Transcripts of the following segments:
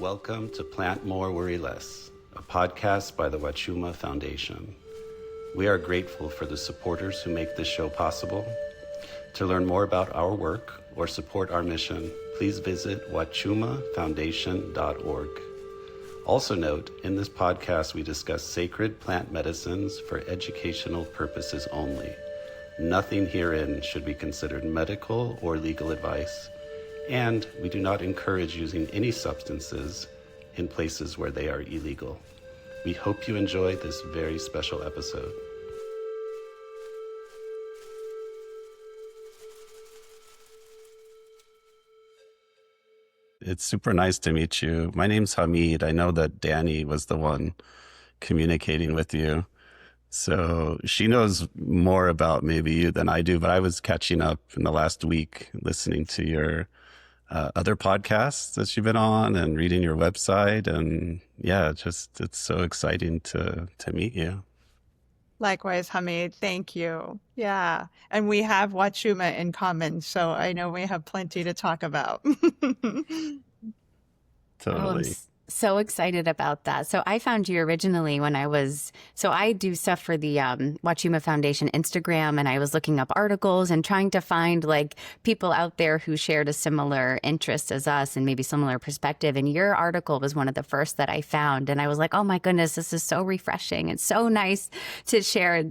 Welcome to Plant More, Worry Less, a podcast by the Huachuma Foundation. We are grateful for the supporters who make this show possible. To learn more about our work or support our mission, please visit huachumafoundation.org. Also note, in this podcast we discuss sacred plant medicines for educational purposes only. Nothing herein should be considered medical or legal advice, and we do not encourage using any substances in places where they are illegal. We hope you enjoy this very special episode. It's super nice to meet you. My name's Hamid. I know that Danny was the one communicating with you. So she knows more about maybe you than I do, but I was catching up in the last week listening to your other podcasts that you've been on and reading your website. And yeah, just it's so exciting to meet you. Likewise, Hamid. Thank you. Yeah. And we have Huachuma in common, so I know we have plenty to talk about. Totally. So excited about that. So I found you originally when I do stuff for the Huachuma Foundation Instagram, and I was looking up articles and trying to find like people out there who shared a similar interest as us and maybe similar perspective. And your article was one of the first that I found. And I was like, oh my goodness, this is so refreshing. It's so nice to share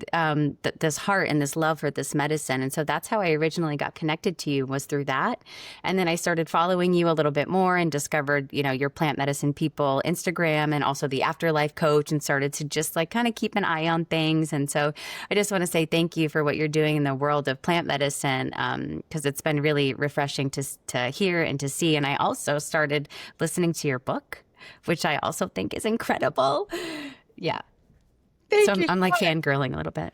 this heart and this love for this medicine. And so that's how I originally got connected to you, was through that. And then I started following you a little bit more and discovered, your plant medicine people Instagram and also the Afterlife coach, and started to just like kind of keep an eye on things. And so I just want to say thank you for what you're doing in the world of plant medicine, because it's been really refreshing to hear and to see. And I also started listening to your book, which I also think is incredible. Yeah. Thank you. I'm like fangirling a little bit.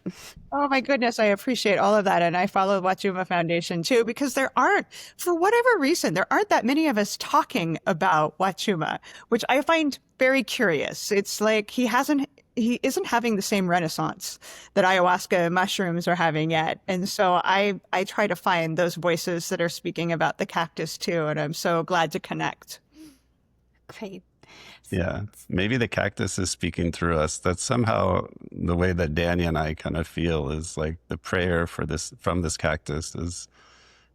Oh my goodness, I appreciate all of that. And I follow Huachuma Foundation too, because for whatever reason, there aren't that many of us talking about Huachuma, which I find very curious. It's like he isn't having the same renaissance that ayahuasca mushrooms are having yet. And so I try to find those voices that are speaking about the cactus too. And I'm so glad to connect. Great. Yeah, maybe the cactus is speaking through us. That's somehow the way that Danny and I kind of feel, is like the prayer from this cactus is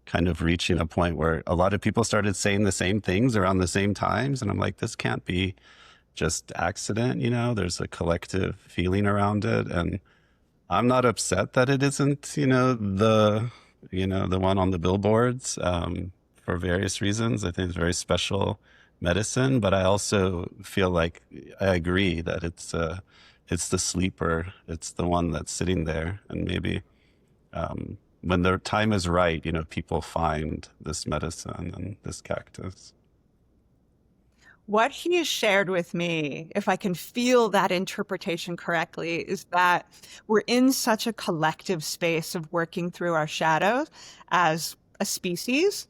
kind of reaching a point where a lot of people started saying the same things around the same times. And I'm like, this can't be just accident, there's a collective feeling around it. And I'm not upset that it isn't, the one on the billboards, for various reasons. I think it's very special medicine, but I also feel like I agree that it's the sleeper. It's the one that's sitting there, and maybe when the time is right, people find this medicine and this cactus. What he has shared with me, if I can feel that interpretation correctly, is that we're in such a collective space of working through our shadows as a species.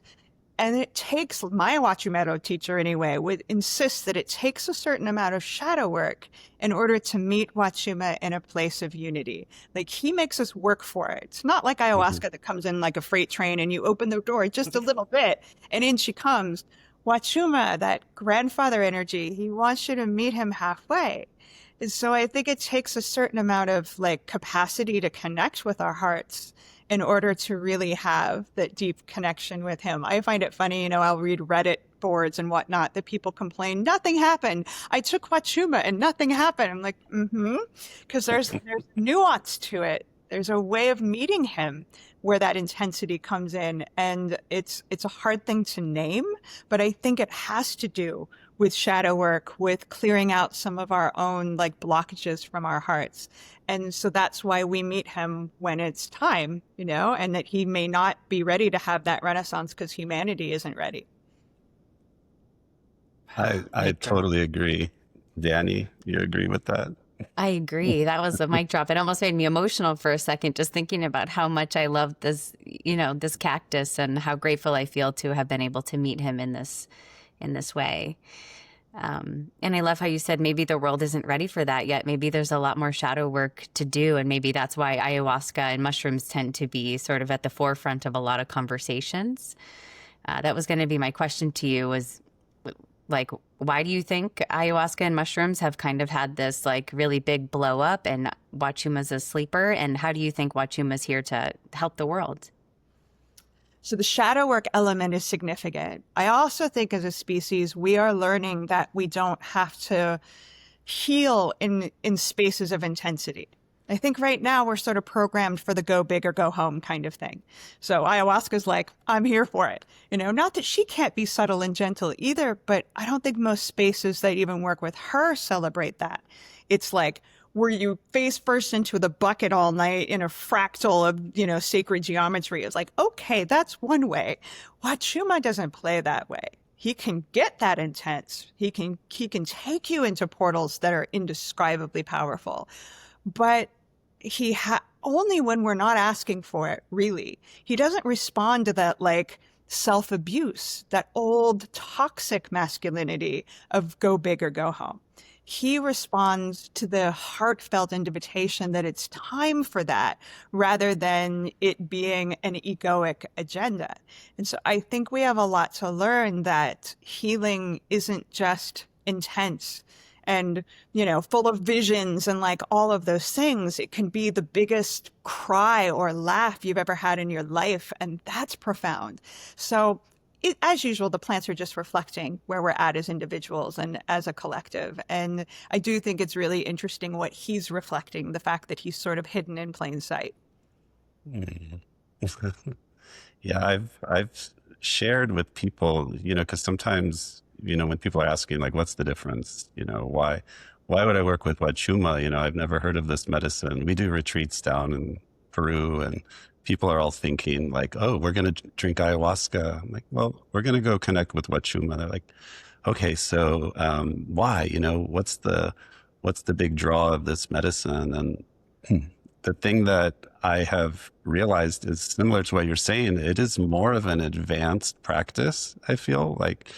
And it takes, my Huachumero teacher anyway, would insist that it takes a certain amount of shadow work in order to meet Huachuma in a place of unity. Like, he makes us work for it. It's not like ayahuasca that comes in like a freight train and you open the door just a little bit and in she comes. Huachuma, that grandfather energy, he wants you to meet him halfway. And so I think it takes a certain amount of like capacity to connect with our hearts in order to really have that deep connection with him. I find it funny, I'll read Reddit boards and whatnot that people complain, nothing happened. I took Huachuma and nothing happened. I'm like, because there's nuance to it. There's a way of meeting him where that intensity comes in. And it's a hard thing to name, but I think it has to do with shadow work, with clearing out some of our own like blockages from our hearts. And so that's why we meet him when it's time, and that he may not be ready to have that renaissance because humanity isn't ready. I totally agree. Danny, you agree with that? I agree. That was a mic drop. It almost made me emotional for a second, just thinking about how much I love this, this cactus, and how grateful I feel to have been able to meet him in this way. And I love how you said maybe the world isn't ready for that yet. Maybe there's a lot more shadow work to do. And maybe that's why ayahuasca and mushrooms tend to be sort of at the forefront of a lot of conversations. That was going to be my question to you, was Like, why do you think ayahuasca and mushrooms have kind of had this like really big blow up and Huachuma's a sleeper? And how do you think Huachuma's here to help the world? So the shadow work element is significant. I also think as a species, we are learning that we don't have to heal in spaces of intensity. I think right now we're sort of programmed for the go big or go home kind of thing. So ayahuasca's like, I'm here for it. Not that she can't be subtle and gentle either, but I don't think most spaces that even work with her celebrate that. It's like, were you face first into the bucket all night in a fractal of, sacred geometry? It's like, okay, that's one way. Huachuma doesn't play that way. He can get that intense. He can take you into portals that are indescribably powerful. But only when we're not asking for it, really. He doesn't respond to that like self-abuse, that old toxic masculinity of go big or go home. He responds to the heartfelt invitation that it's time for that rather than it being an egoic agenda. And so I think we have a lot to learn, that healing isn't just intense and, full of visions and like all of those things. It can be the biggest cry or laugh you've ever had in your life. And that's profound. So as usual, the plants are just reflecting where we're at as individuals and as a collective. And I do think it's really interesting what he's reflecting, the fact that he's sort of hidden in plain sight. Yeah, I've shared with people, because sometimes, when people are asking like, what's the difference? Why would I work with Huachuma? I've never heard of this medicine. We do retreats down in Peru, and people are all thinking like, oh, we're going to drink ayahuasca. I'm like, well, we're going to go connect with Huachuma. They're like, okay, so why? What's the big draw of this medicine? And the thing that I have realized is similar to what you're saying. It is more of an advanced practice, I feel like,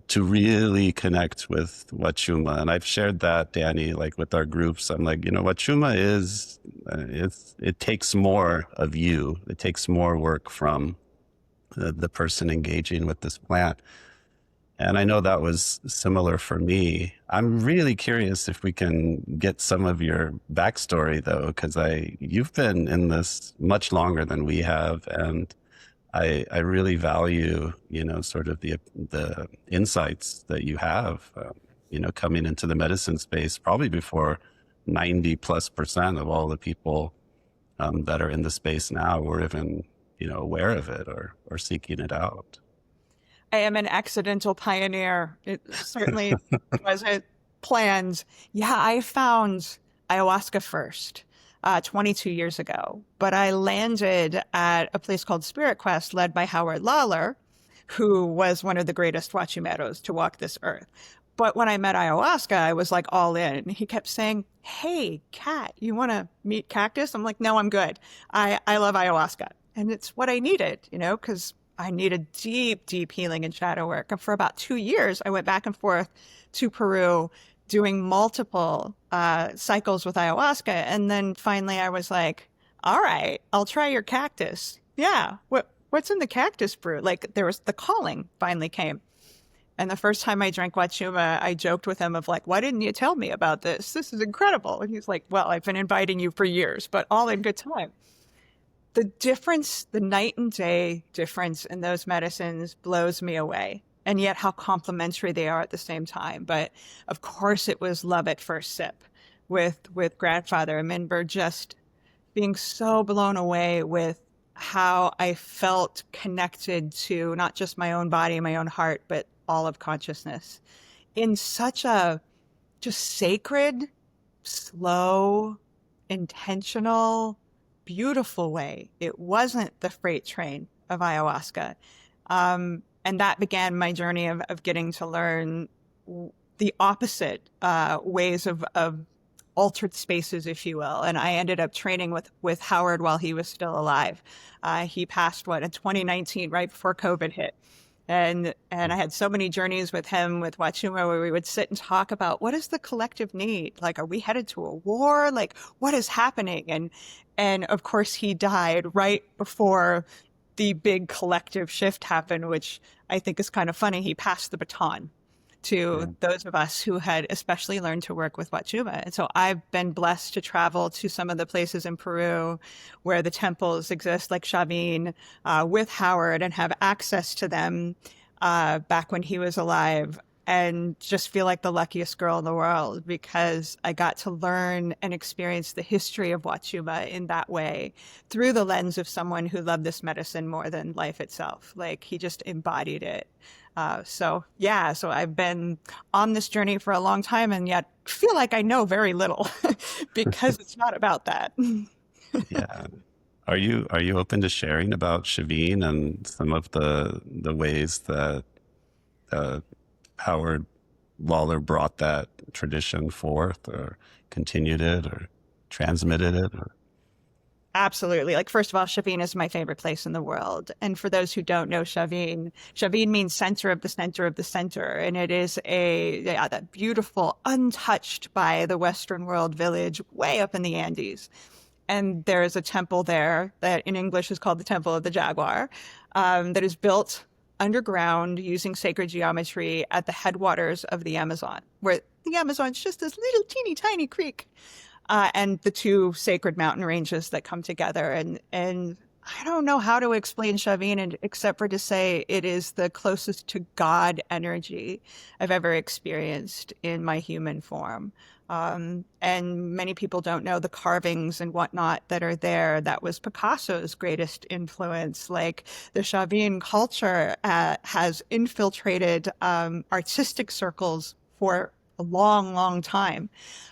to really connect with Huachuma. And I've shared that, Danny, like with our groups. I'm like, Huachuma is, it takes more of you. It takes more work from the person engaging with this plant. And I know that was similar for me. I'm really curious if we can get some of your backstory, though, because you've been in this much longer than we have, and I really value, sort of the insights that you have, coming into the medicine space, probably before 90+% of all the people that are in the space now were even, aware of it or seeking it out. I am an accidental pioneer. It certainly wasn't planned. Yeah, I found ayahuasca first 22 years ago, but I landed at a place called Spirit Quest led by Howard Lawler, who was one of the greatest Huachumeros to walk this earth. But when I met ayahuasca, I was like all in. He kept saying, hey, Kat, you want to meet Cactus? I'm like, no, I'm good. I love ayahuasca. And it's what I needed, because I needed deep, deep healing and shadow work. And for about 2 years, I went back and forth to Peru doing multiple cycles with ayahuasca. And then finally I was like, all right, I'll try your cactus. Yeah. What's in the cactus brew? Like, there was the calling finally came. And the first time I drank Huachuma, I joked with him of like, why didn't you tell me about this? This is incredible. And he's like, well, I've been inviting you for years, but all in good time. The difference, the night and day difference in those medicines blows me away. And yet how complementary they are at the same time. But of course it was love at first sip with grandfather. I remember just being so blown away with how I felt connected to not just my own body, my own heart, but all of consciousness in such a just sacred, slow, intentional, beautiful way. It wasn't the freight train of ayahuasca. And that began my journey of getting to learn the opposite ways of altered spaces, if you will. And I ended up training with Howard while he was still alive. He passed, in 2019, right before COVID hit. And I had so many journeys with him, with Huachuma, where we would sit and talk about what is the collective need? Like, are we headed to a war? Like, what is happening? And of course, he died right before the big collective shift happened, which I think is kind of funny. He passed the baton. to those of us who had especially learned to work with Huachuma. And so I've been blessed to travel to some of the places in Peru where the temples exist, like Chavin, with Howard, and have access to them back when he was alive, and just feel like the luckiest girl in the world because I got to learn and experience the history of Huachuma in that way through the lens of someone who loved this medicine more than life itself. Like he just embodied it. So I've been on this journey for a long time and yet feel like I know very little because it's not about that. Yeah. Are you open to sharing about Chavin and some of the ways that Howard Lawler brought that tradition forth, or continued it, or transmitted it? Or... Absolutely. Like, first of all, Chavin is my favorite place in the world. And for those who don't know Chavin, Chavin means center of the center of the center. And it is that beautiful, untouched by the Western world village way up in the Andes. And there is a temple there that in English is called the Temple of the Jaguar, that is built underground using sacred geometry at the headwaters of the Amazon, where the Amazon's just this little teeny tiny creek, and the two sacred mountain ranges that come together. And I don't know how to explain Chavin except for to say it is the closest to God energy I've ever experienced in my human form. And many people don't know the carvings and whatnot that are there. That was Picasso's greatest influence. Like the Chavin culture has infiltrated artistic circles for a long, long time.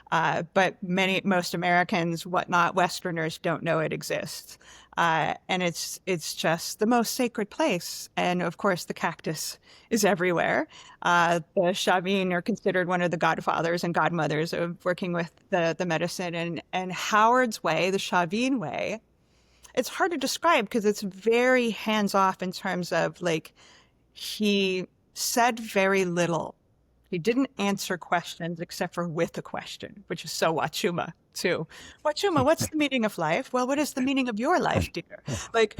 But most Americans, whatnot, Westerners don't know it exists. And it's just the most sacred place. And of course, the cactus is everywhere. The Chavin are considered one of the godfathers and godmothers of working with the medicine. And Howard's way, the Chavin way, it's hard to describe because it's very hands-off in terms of like, he said very little. He didn't answer questions except for with a question, which is so Huachuma too. Huachuma, what's the meaning of life? Well, what is the meaning of your life, dear? Like,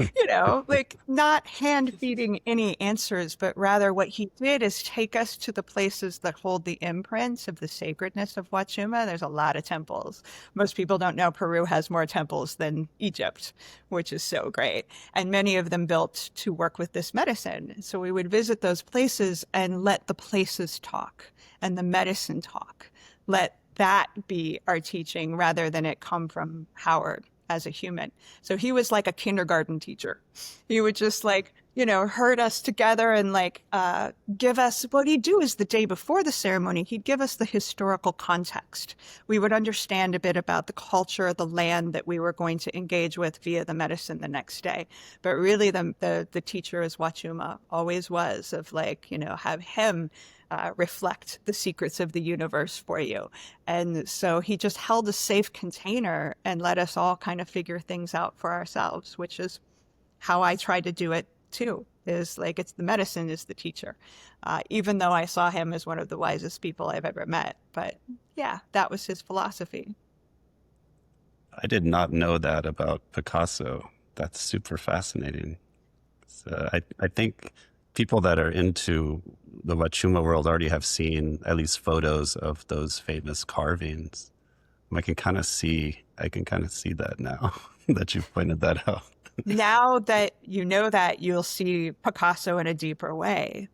like not hand feeding any answers, but rather what he did is take us to the places that hold the imprints of the sacredness of Huachuma. There's a lot of temples. Most people don't know Peru has more temples than Egypt, which is so great. And many of them built to work with this medicine. So we would visit those places and let the places talk and the medicine talk. Let that be our teaching rather than it come from Howard as a human. So he was like a kindergarten teacher. He would just herd us together and give us, what he'd do is the day before the ceremony, he'd give us the historical context. We would understand a bit about the culture, the land that we were going to engage with via the medicine the next day. But really the teacher is Huachuma, always was, of have him reflect the secrets of the universe for you. And so he just held a safe container and let us all kind of figure things out for ourselves, which is how I tried to do it too, is it's the medicine is the teacher, even though I saw him as one of the wisest people I've ever met. But yeah, that was his philosophy. I did not know that about Picasso. That's super fascinating. So I think people that are into the Huachuma world already have seen at least photos of those famous carvings. I can kind of see that now that you've pointed that out. Now that you know that, you'll see Picasso in a deeper way.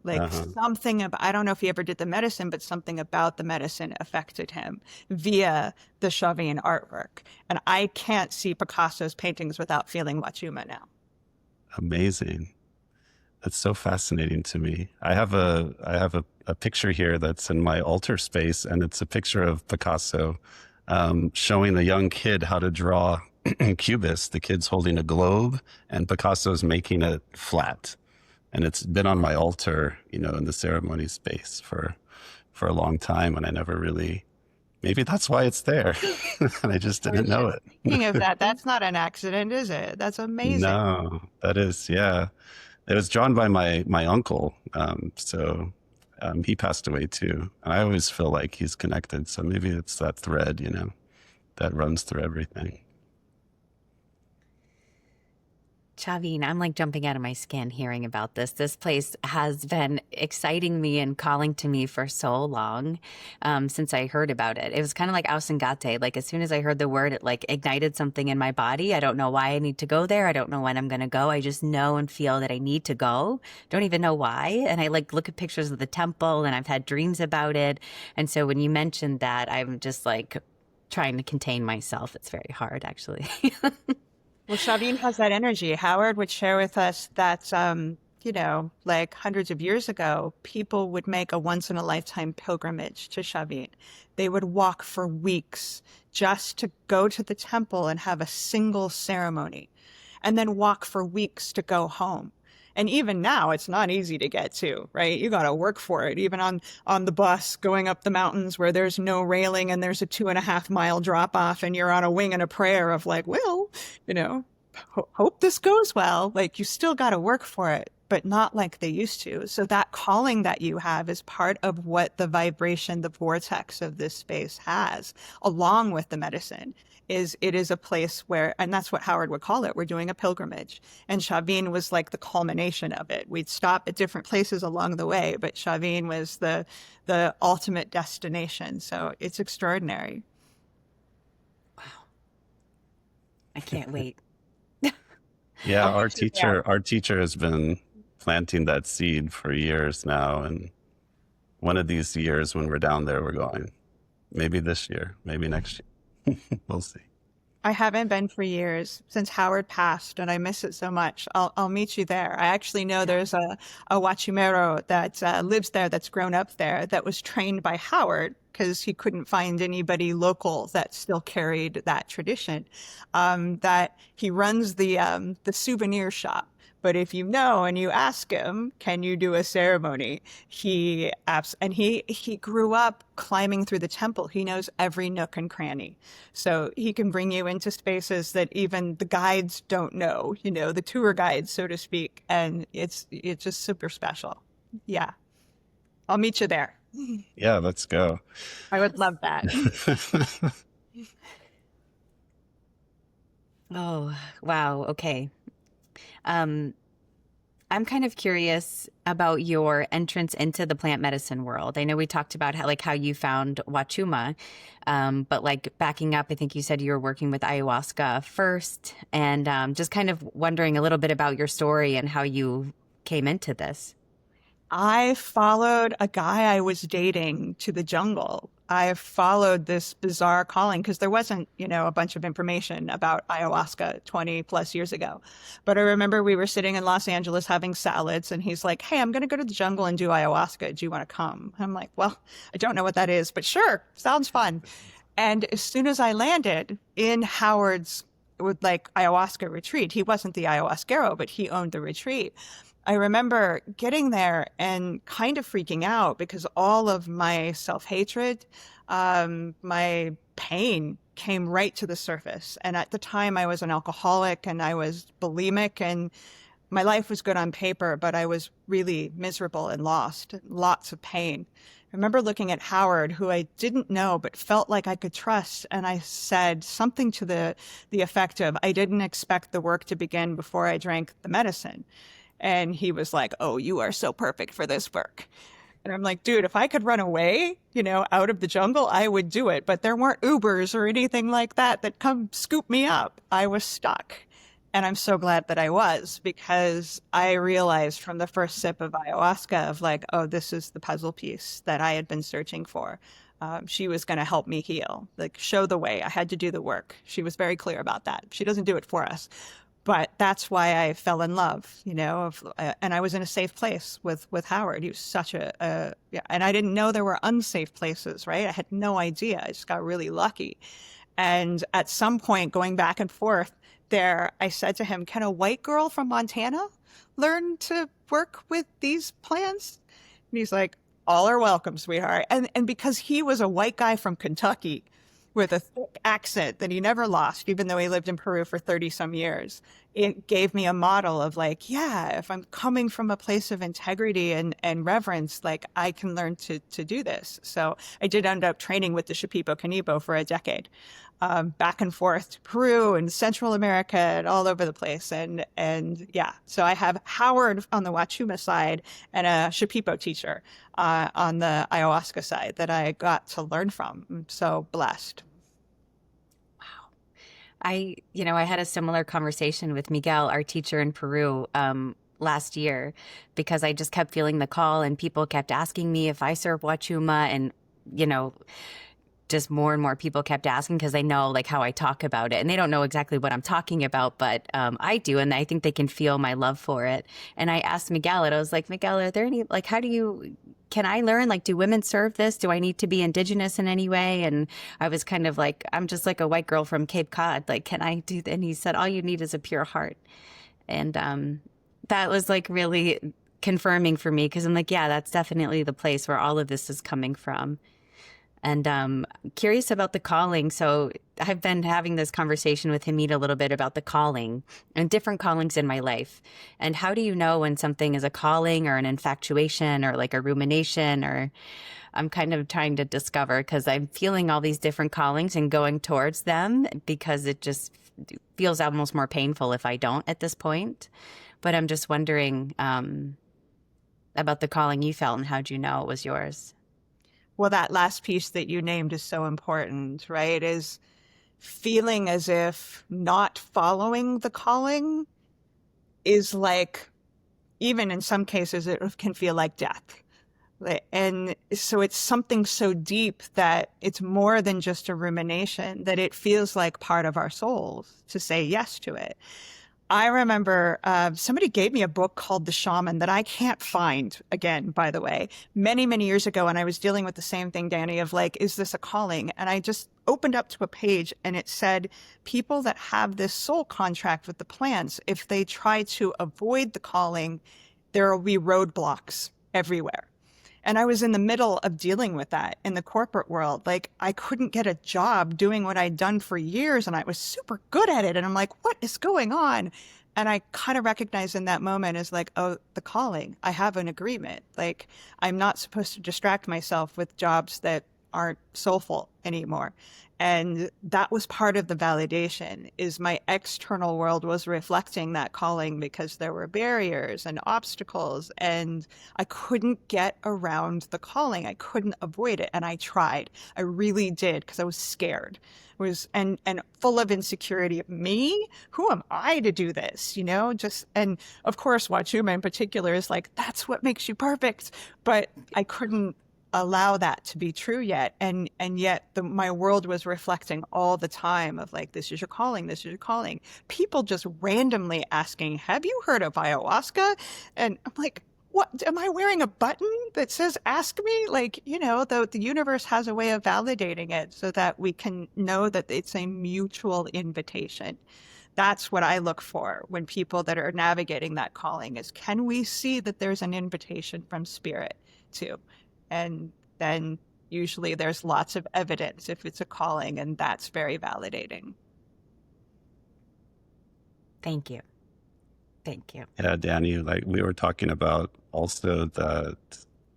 Something about, I don't know if he ever did the medicine, but something about the medicine affected him via the Chavin artwork. And I can't see Picasso's paintings without feeling Huachuma now. Amazing. That's so fascinating to me. I have a picture here that's in my altar space, and it's a picture of Picasso showing a young kid how to draw cubist. The kid's holding a globe, and Picasso's making it flat. And it's been on my altar, in the ceremony space for a long time, and I never really. Maybe that's why it's there, and I just didn't know it. Speaking of that, that's not an accident, is it? That's amazing. No, that is, yeah. It was drawn by my uncle, so he passed away too. And I always feel like he's connected, so maybe it's that thread, that runs through everything. Shavine, I'm like jumping out of my skin hearing about this. This place has been exciting me and calling to me for so long, since I heard about it. It was kind of like Ausengate. Like as soon as I heard the word, it like ignited something in my body. I don't know why I need to go there. I don't know when I'm going to go. I just know and feel that I need to go. Don't even know why. And I like look at pictures of the temple and I've had dreams about it. And so when you mentioned that, I'm just like trying to contain myself. It's very hard, actually. Well, Shavine has that energy. Howard would share with us that, like hundreds of years ago, people would make a once in a lifetime pilgrimage to Shavine. They would walk for weeks just to go to the temple and have a single ceremony, and then walk for weeks to go home. And even now, it's not easy to get to, right? You got to work for it. Even on the bus going up the mountains where there's no railing and there's a 2.5 mile drop off and you're on a wing and a prayer of like, well, hope this goes well. Like you still got to work for it, but not like they used to. So that calling that you have is part of what the vibration, the vortex of this space has, along with the medicine. It is a place where, and that's what Howard would call it, we're doing a pilgrimage. And Shavine was like the culmination of it. We'd stop at different places along the way, but Shavine was the ultimate destination. So it's extraordinary. Wow. I can't wait. Yeah, our teacher has been planting that seed for years now. And one of these years when we're down there, we're going. Maybe this year, maybe next year. We'll see. I haven't been for years since Howard passed, and I miss it so much. I'll meet you there. I actually know there's a Huachumero that lives there, that's grown up there, that was trained by Howard because he couldn't find anybody local that still carried that tradition. That he runs the souvenir shop. But if you know and you ask him, can you do a ceremony? He grew up climbing through the temple. He knows every nook and cranny. So he can bring you into spaces that even the guides don't know, the tour guides, so to speak. And it's just super special. Yeah. I'll meet you there. Yeah, let's go. I would love that. Oh, wow. Okay. I'm kind of curious about your entrance into the plant medicine world. I know we talked about how you found Huachuma, but like backing up, I think you said you were working with ayahuasca first, and just kind of wondering a little bit about your story and how you came into this. I followed a guy I was dating to the jungle. I followed this bizarre calling because there wasn't, a bunch of information about ayahuasca 20 plus years ago. But I remember we were sitting in Los Angeles having salads and he's like, hey, I'm going to go to the jungle and do ayahuasca. Do you want to come? I'm like, well, I don't know what that is, but sure, sounds fun. And as soon as I landed in Howard's ayahuasca retreat, he wasn't the ayahuasquero, but he owned the retreat. I remember getting there and kind of freaking out because all of my self-hatred, my pain came right to the surface. And at the time I was an alcoholic and I was bulimic and my life was good on paper, but I was really miserable and lost, lots of pain. I remember looking at Howard, who I didn't know, but felt like I could trust. And I said something to the effect of, I didn't expect the work to begin before I drank the medicine. And he was like, oh, you are so perfect for this work. And I'm like, dude, if I could run away, out of the jungle, I would do it. But there weren't Ubers or anything like that come scoop me up. I was stuck. And I'm so glad that I was, because I realized from the first sip of ayahuasca of like, oh, this is the puzzle piece that I had been searching for. She was going to help me heal, show the way. I had to do the work. She was very clear about that. She doesn't do it for us. But that's why I fell in love, and I was in a safe place with Howard. He was such and I didn't know there were unsafe places, right? I had no idea. I just got really lucky. And at some point, going back and forth there, I said to him, can a white girl from Montana learn to work with these plants? And he's like, all are welcome, sweetheart. And because he was a white guy from Kentucky with a thick accent that he never lost, even though he lived in Peru for 30 some years, it gave me a model of like, yeah, if I'm coming from a place of integrity and reverence, like I can learn to do this. So I did end up training with the Shipibo Canibo for a decade, back and forth to Peru and Central America and all over the place. And yeah, so I have Howard on the Huachuma side and a Shipibo teacher on the ayahuasca side that I got to learn from. I'm so blessed. I had a similar conversation with Miguel, our teacher in Peru, last year, because I just kept feeling the call and people kept asking me if I serve Huachuma, and, just more and more people kept asking because they know like how I talk about it, and they don't know exactly what I'm talking about, but I do, and I think they can feel my love for it. And I asked Miguel, and I was like, Miguel, are there any, like, can I learn? Like, do women serve this? Do I need to be indigenous in any way? And I was kind of like, I'm just like a white girl from Cape Cod. Like, can I do that? And he said, all you need is a pure heart. And that was like really confirming for me, because I'm like, yeah, that's definitely the place where all of this is coming from. And curious about the calling. So I've been having this conversation with Hamid a little bit about the calling and different callings in my life. And how do you know when something is a calling or an infatuation or like a rumination? Or I'm kind of trying to discover, because I'm feeling all these different callings and going towards them, because it just feels almost more painful if I don't at this point. But I'm just wondering about the calling you felt, and how'd you know it was yours? Well, that last piece that you named is so important, right? Is feeling as if not following the calling is like, even in some cases, it can feel like death. And so it's something so deep that it's more than just a rumination, that it feels like part of our souls to say yes to it. I remember somebody gave me a book called The Shaman that I can't find again, by the way, many, many years ago. And I was dealing with the same thing, Danny, of like, is this a calling? And I just opened up to a page and it said, people that have this soul contract with the plants, if they try to avoid the calling, there will be roadblocks everywhere. And I was in the middle of dealing with that in the corporate world. Like, I couldn't get a job doing what I'd done for years, and I was super good at it. And I'm like, what is going on? And I kind of recognized in that moment as like, oh, the calling. I have an agreement. Like, I'm not supposed to distract myself with jobs that aren't soulful anymore. And that was part of the validation, is my external world was reflecting that calling, because there were barriers and obstacles and I couldn't get around the calling. I couldn't avoid it. And I tried. I really did, because I was scared. It was and full of insecurity of me. Who am I to do this? And of course, Huachuma in particular is like, that's what makes you perfect. But I couldn't allow that to be true yet. And yet my world was reflecting all the time of like, this is your calling, this is your calling. People just randomly asking, have you heard of ayahuasca? And I'm like, what, am I wearing a button that says, ask me? Like, the universe has a way of validating it so that we can know that it's a mutual invitation. That's what I look for when people that are navigating that calling is, can we see that there's an invitation from spirit too? And then usually there's lots of evidence if it's a calling, and that's very validating. Thank you. Thank you. Yeah, Danny, like we were talking about also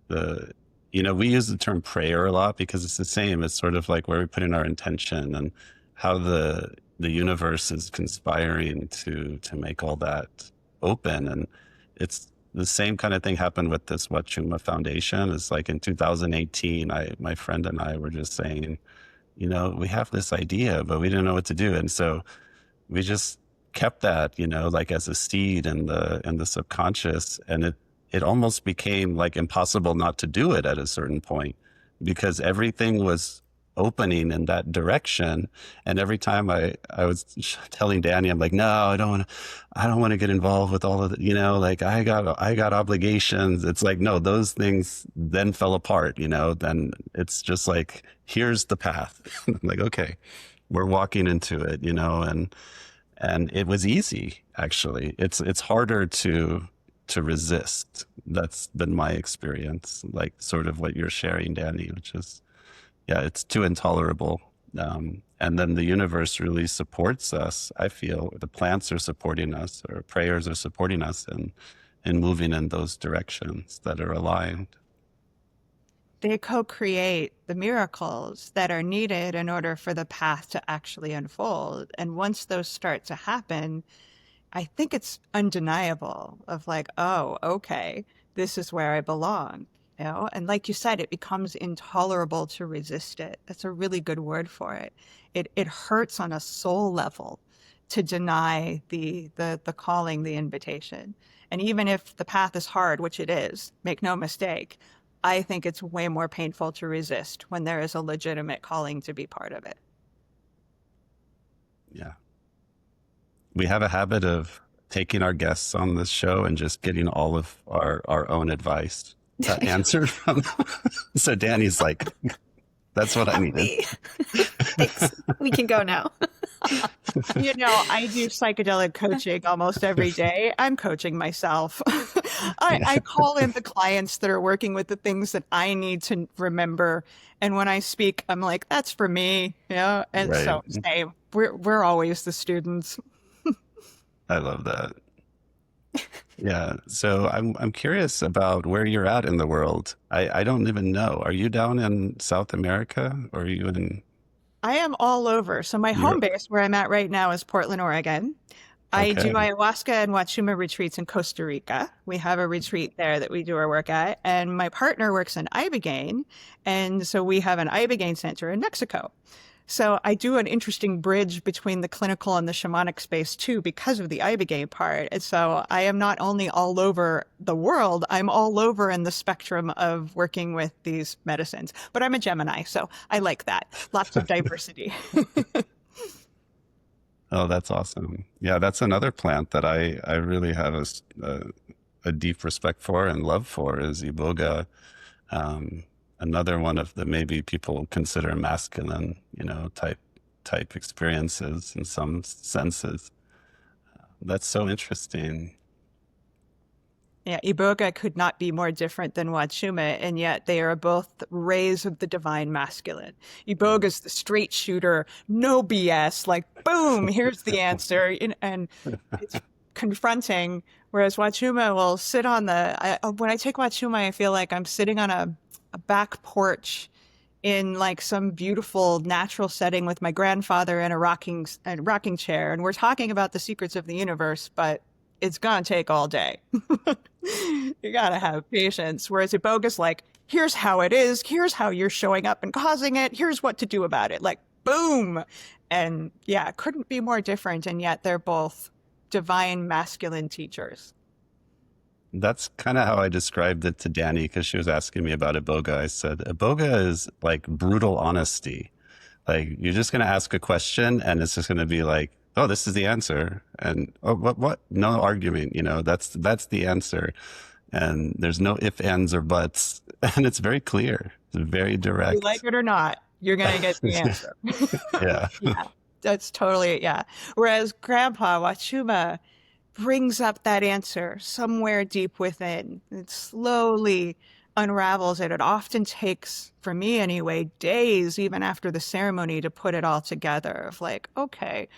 we use the term prayer a lot because it's the same. It's sort of like where we put in our intention and how the universe is conspiring to make all that open. And it's the same kind of thing happened with this Huachuma Foundation. It's like in 2018, my friend and I were just saying, we have this idea, but we didn't know what to do. And so we just kept that, like as a seed in the subconscious. And it almost became like impossible not to do it at a certain point, because everything was opening in that direction. And every time I was telling Danny, I'm like, no, I don't want to get involved with all of it. Like I got obligations. It's like, no, those things then fell apart, then it's just like, here's the path. I'm like, okay, we're walking into it, and it was easy. Actually, it's harder to resist. That's been my experience, like sort of what you're sharing, Danny, which is, yeah, it's too intolerable. And And then the universe really supports us. I feel the plants are supporting us, or prayers are supporting us in moving in those directions that are aligned. They co-create the miracles that are needed in order for the path to actually unfold. And once those start to happen, I think it's undeniable of like, oh, okay, this is where I belong. You know, and like you said, it becomes intolerable to resist it. That's a really good word for it. It hurts on a soul level to deny the calling, the invitation. And even if the path is hard, which it is, make no mistake, I think it's way more painful to resist when there is a legitimate calling to be part of it. Yeah. We have a habit of taking our guests on this show and just getting all of our own advice answered from. So Danny's like, that's what I needed. Thanks. We can go now. You know, I do psychedelic coaching almost every day. I'm coaching myself. I call in the clients that are working with the things that I need to remember. And when I speak, I'm like, that's for me. Yeah. And Right. so same. We're always the students. I love that. Yeah. So I'm curious about where you're at in the world. I don't even know. Are you down in South America, or are you in? I am all over. So my home base where I'm at right now is Portland, Oregon. I do Okay. Ayahuasca and Huachuma retreats in Costa Rica. We have a retreat there that we do our work at. And my partner works in Ibogaine. And so we have an Ibogaine center in Mexico. So I do an interesting bridge between the clinical and the shamanic space too, because of the Ibogaine part. And so I am not only all over the world, I'm all over in the spectrum of working with these medicines. But I'm a Gemini, so I like that. Lots of diversity. Oh, that's awesome. Yeah, that's another plant that I really have a deep respect for and love for is iboga. Another one of the maybe people consider masculine, type experiences in some senses. That's so interesting. Yeah, Iboga could not be more different than Huachuma, and yet they are both rays of the divine masculine. Iboga's the straight shooter, no BS, like boom, here's the answer, and it's confronting. Whereas Huachuma will sit on when I take Huachuma, I feel like I'm sitting on a back porch in like some beautiful natural setting with my grandfather in a rocking chair, and we're talking about the secrets of the universe, but it's gonna take all day. You gotta have patience. Whereas Iboga's like, here's how it is, here's how you're showing up and causing it, here's what to do about it. Like, boom. And yeah, it couldn't be more different. And yet they're both divine masculine teachers. That's kind of how I described it to Danny because she was asking me about iboga. I said, iboga is like brutal honesty. Like you're just going to ask a question and it's just going to be like, oh, this is the answer. And oh, what? No argument. That's the answer. And there's no ifs, ands, or buts. And it's very clear. It's very direct. You like it or not, you're going to get the answer. Yeah. Yeah, that's totally, yeah. Whereas Grandpa Huachuma brings up that answer somewhere deep within. It slowly unravels it. It often takes, for me anyway, days even after the ceremony to put it all together of like, okay,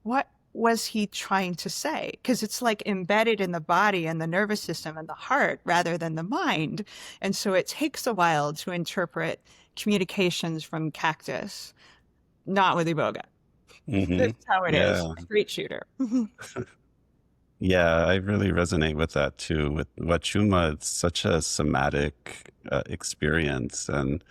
what was he trying to say? Because it's like embedded in the body and the nervous system and the heart rather than the mind. And so it takes a while to interpret communications from cactus, not with iboga. That's how it is. Straight shooter. Yeah, I really resonate with that too. With Huachuma, it's such a somatic experience, and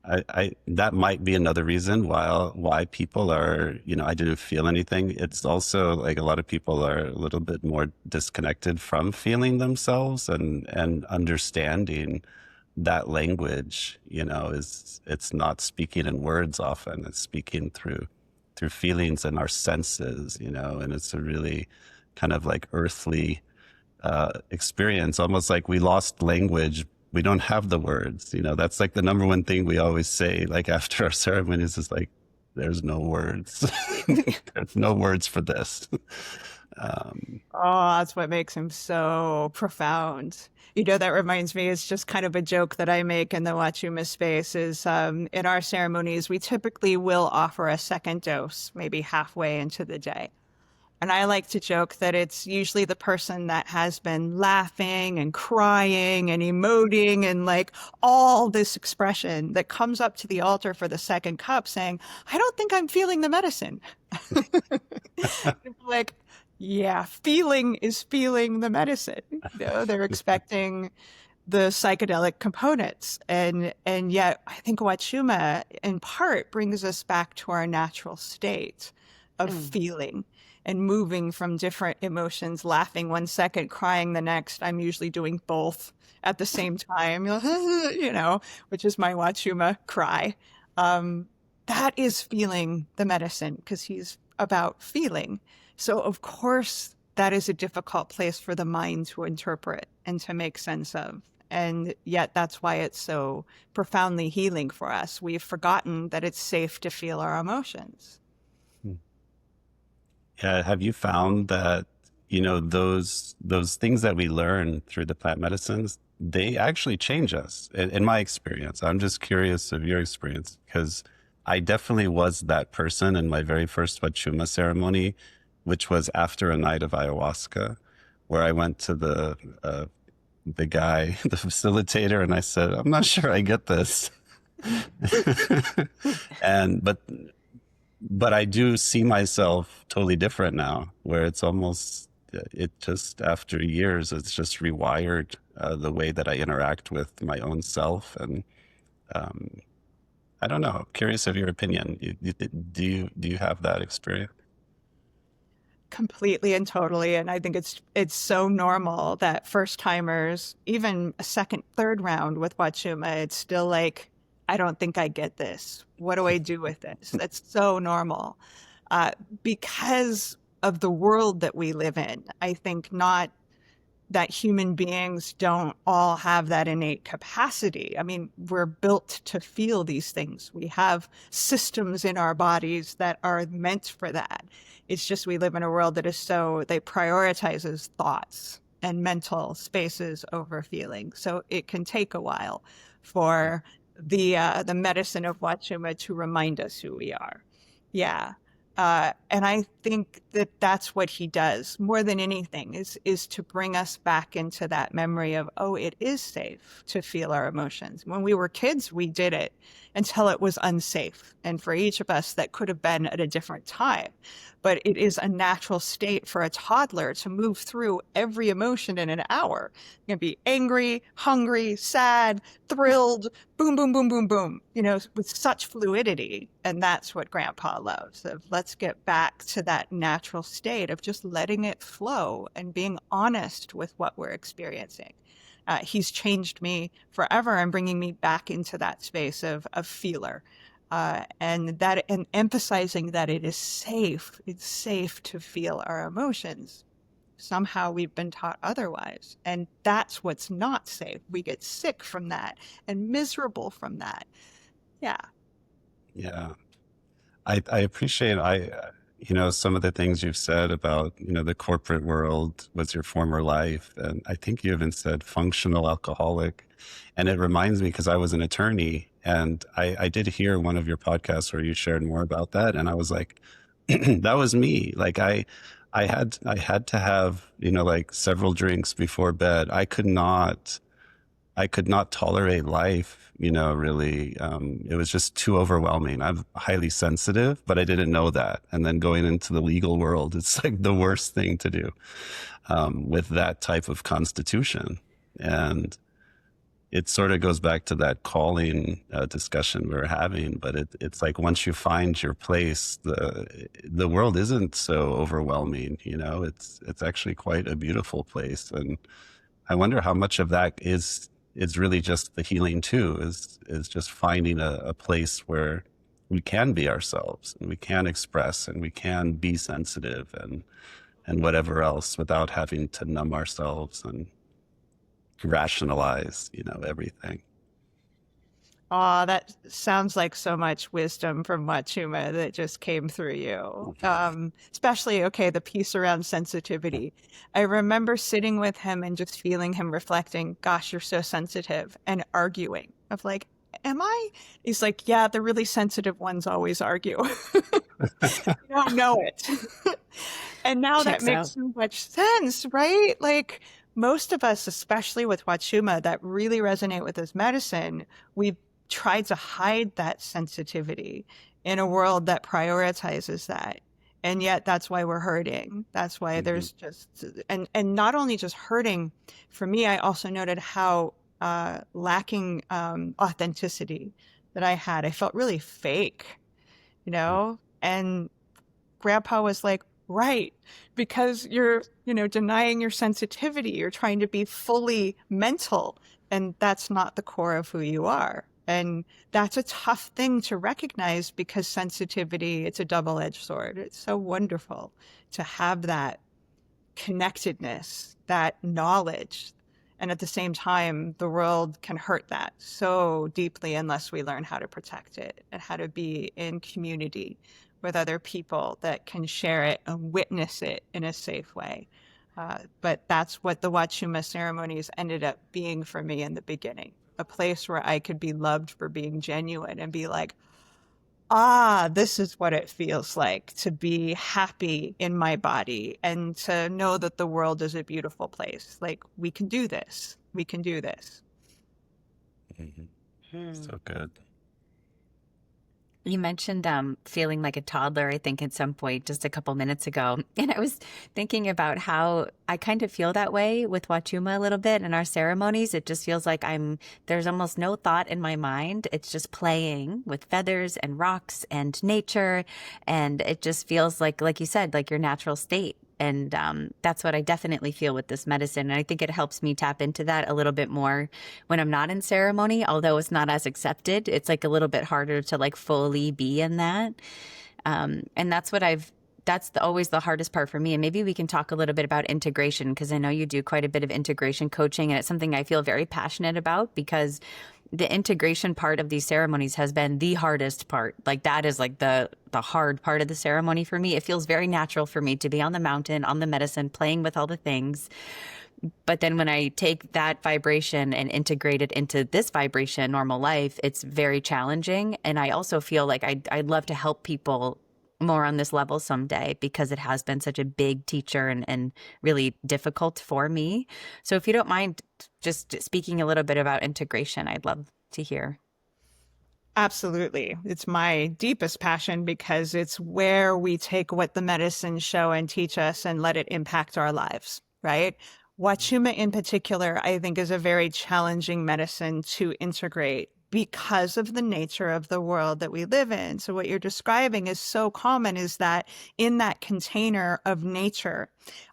I that might be another reason why people are, I didn't feel anything. It's also like a lot of people are a little bit more disconnected from feeling themselves and understanding that language. It's not speaking in words often. It's speaking through feelings and our senses. And it's a really kind of like earthly experience, almost like we lost language. We don't have the words. That's like the number one thing we always say, like after our ceremonies is like, there's no words. There's no words for this. Oh, that's what makes him so profound. That reminds me, it's just kind of a joke that I make in the Huachuma space is in our ceremonies, we typically will offer a second dose, maybe halfway into the day. And I like to joke that it's usually the person that has been laughing and crying and emoting and like all this expression that comes up to the altar for the second cup saying, I don't think I'm feeling the medicine. Like, yeah, feeling is feeling the medicine. They're expecting the psychedelic components. And yet I think Huachuma in part brings us back to our natural state of feeling and moving from different emotions, laughing 1 second, crying the next. I'm usually doing both at the same time, which is my Huachuma cry. That is feeling the medicine because he's about feeling. So of course, that is a difficult place for the mind to interpret and to make sense of. And yet that's why it's so profoundly healing for us. We've forgotten that it's safe to feel our emotions. Yeah, have you found that, those things that we learn through the plant medicines, they actually change us? In my experience, I'm just curious of your experience, because I definitely was that person in my very first Huachuma ceremony, which was after a night of ayahuasca, where I went to the guy, the facilitator, and I said, I'm not sure I get this. But I do see myself totally different now, where it's almost, it just after years, it's just rewired the way that I interact with my own self. And I don't know, I'm curious of your opinion. Do you have that experience? Completely and totally. And I think it's so normal that first timers, even a second, third round with Huachuma, it's still like, I don't think I get this. What do I do with this? That's so normal. Because of the world that we live in, I think not that human beings don't all have that innate capacity. I mean, we're built to feel these things. We have systems in our bodies that are meant for that. It's just we live in a world that is they prioritizes thoughts and mental spaces over feeling. So it can take a while for the medicine of Huachuma to remind us who we are. Yeah. And I think that that's what he does more than anything is to bring us back into that memory of, oh, it is safe to feel our emotions. When we were kids, we did it until it was unsafe. And for each of us, that could have been at a different time. But it is a natural state for a toddler to move through every emotion in an hour. You can be angry, hungry, sad, thrilled, boom, boom, boom, boom, boom, with such fluidity. And that's what Grandpa loves, of let's get back to that natural state of just letting it flow and being honest with what we're experiencing. He's changed me forever and bringing me back into that space of feeler. And emphasizing that it's safe to feel our emotions. Somehow we've been taught otherwise. And that's what's not safe. We get sick from that and miserable from that. Yeah. Yeah. I appreciate, some of the things you've said about, the corporate world was your former life. And I think you even said functional alcoholic. And it reminds me, because I was an attorney, and I did hear one of your podcasts where you shared more about that. And I was like, that was me. Like I had to have, like several drinks before bed. I could not tolerate life, really. It was just too overwhelming. I'm highly sensitive, but I didn't know that. And then going into the legal world, it's like the worst thing to do with that type of constitution. And it sort of goes back to that calling discussion we were having, but it's like once you find your place, the world isn't so overwhelming. It's actually quite a beautiful place. And I wonder how much of that is really just the healing too, is just finding a place where we can be ourselves and we can express and we can be sensitive and whatever else without having to numb ourselves and rationalize, everything. Oh, that sounds like so much wisdom from Huachuma that just came through you. Especially, okay, the piece around sensitivity. I remember sitting with him and just feeling him reflecting, gosh, you're so sensitive, and arguing of like, am I? He's like, yeah, the really sensitive ones always argue. You don't know it. And now that Checks makes out. so much sense, right? Like most of us, especially with Huachuma, that really resonate with this medicine, we've tried to hide that sensitivity in a world that prioritizes that. And yet that's why we're hurting. That's why Mhm. there's just, and not only just hurting, for me, I also noted how lacking authenticity that I had. I felt really fake, you know? And grandpa was like, right, because you're, denying your sensitivity. You're trying to be fully mental, and that's not the core of who you are. And that's a tough thing to recognize because sensitivity, it's a double-edged sword. It's so wonderful to have that connectedness, that knowledge. And at the same time, the world can hurt that so deeply unless we learn how to protect it and how to be in community with other people that can share it and witness it in a safe way. But that's what the Huachuma ceremonies ended up being for me in the beginning, a place where I could be loved for being genuine and be like, ah, this is what it feels like to be happy in my body and to know that the world is a beautiful place. Like, we can do this. We can do this. Mhm. Hmm. So good. You mentioned feeling like a toddler, I think, at some point just a couple minutes ago. And I was thinking about how I kind of feel that way with Huachuma a little bit in our ceremonies. It just feels like there's almost no thought in my mind. It's just playing with feathers and rocks and nature. And it just feels like you said, like your natural state. And that's what I definitely feel with this medicine. And I think it helps me tap into that a little bit more when I'm not in ceremony, although it's not as accepted. It's like a little bit harder to like fully be in that. And always the hardest part for me. And maybe we can talk a little bit about integration because I know you do quite a bit of integration coaching, and it's something I feel very passionate about because the integration part of these ceremonies has been the hardest part. Like that is like the hard part of the ceremony for me. It feels very natural for me to be on the mountain, on the medicine, playing with all the things. But then when I take that vibration and integrate it into this vibration, normal life, it's very challenging. And I also feel like I'd love to help people more on this level someday because it has been such a big teacher and really difficult for me. So if you don't mind just speaking a little bit about integration, I'd love to hear. Absolutely. It's my deepest passion because it's where we take what the medicines show and teach us and let it impact our lives, right? Huachuma in particular, I think is a very challenging medicine to integrate because of the nature of the world that we live in. So what you're describing is so common is that in that container of nature,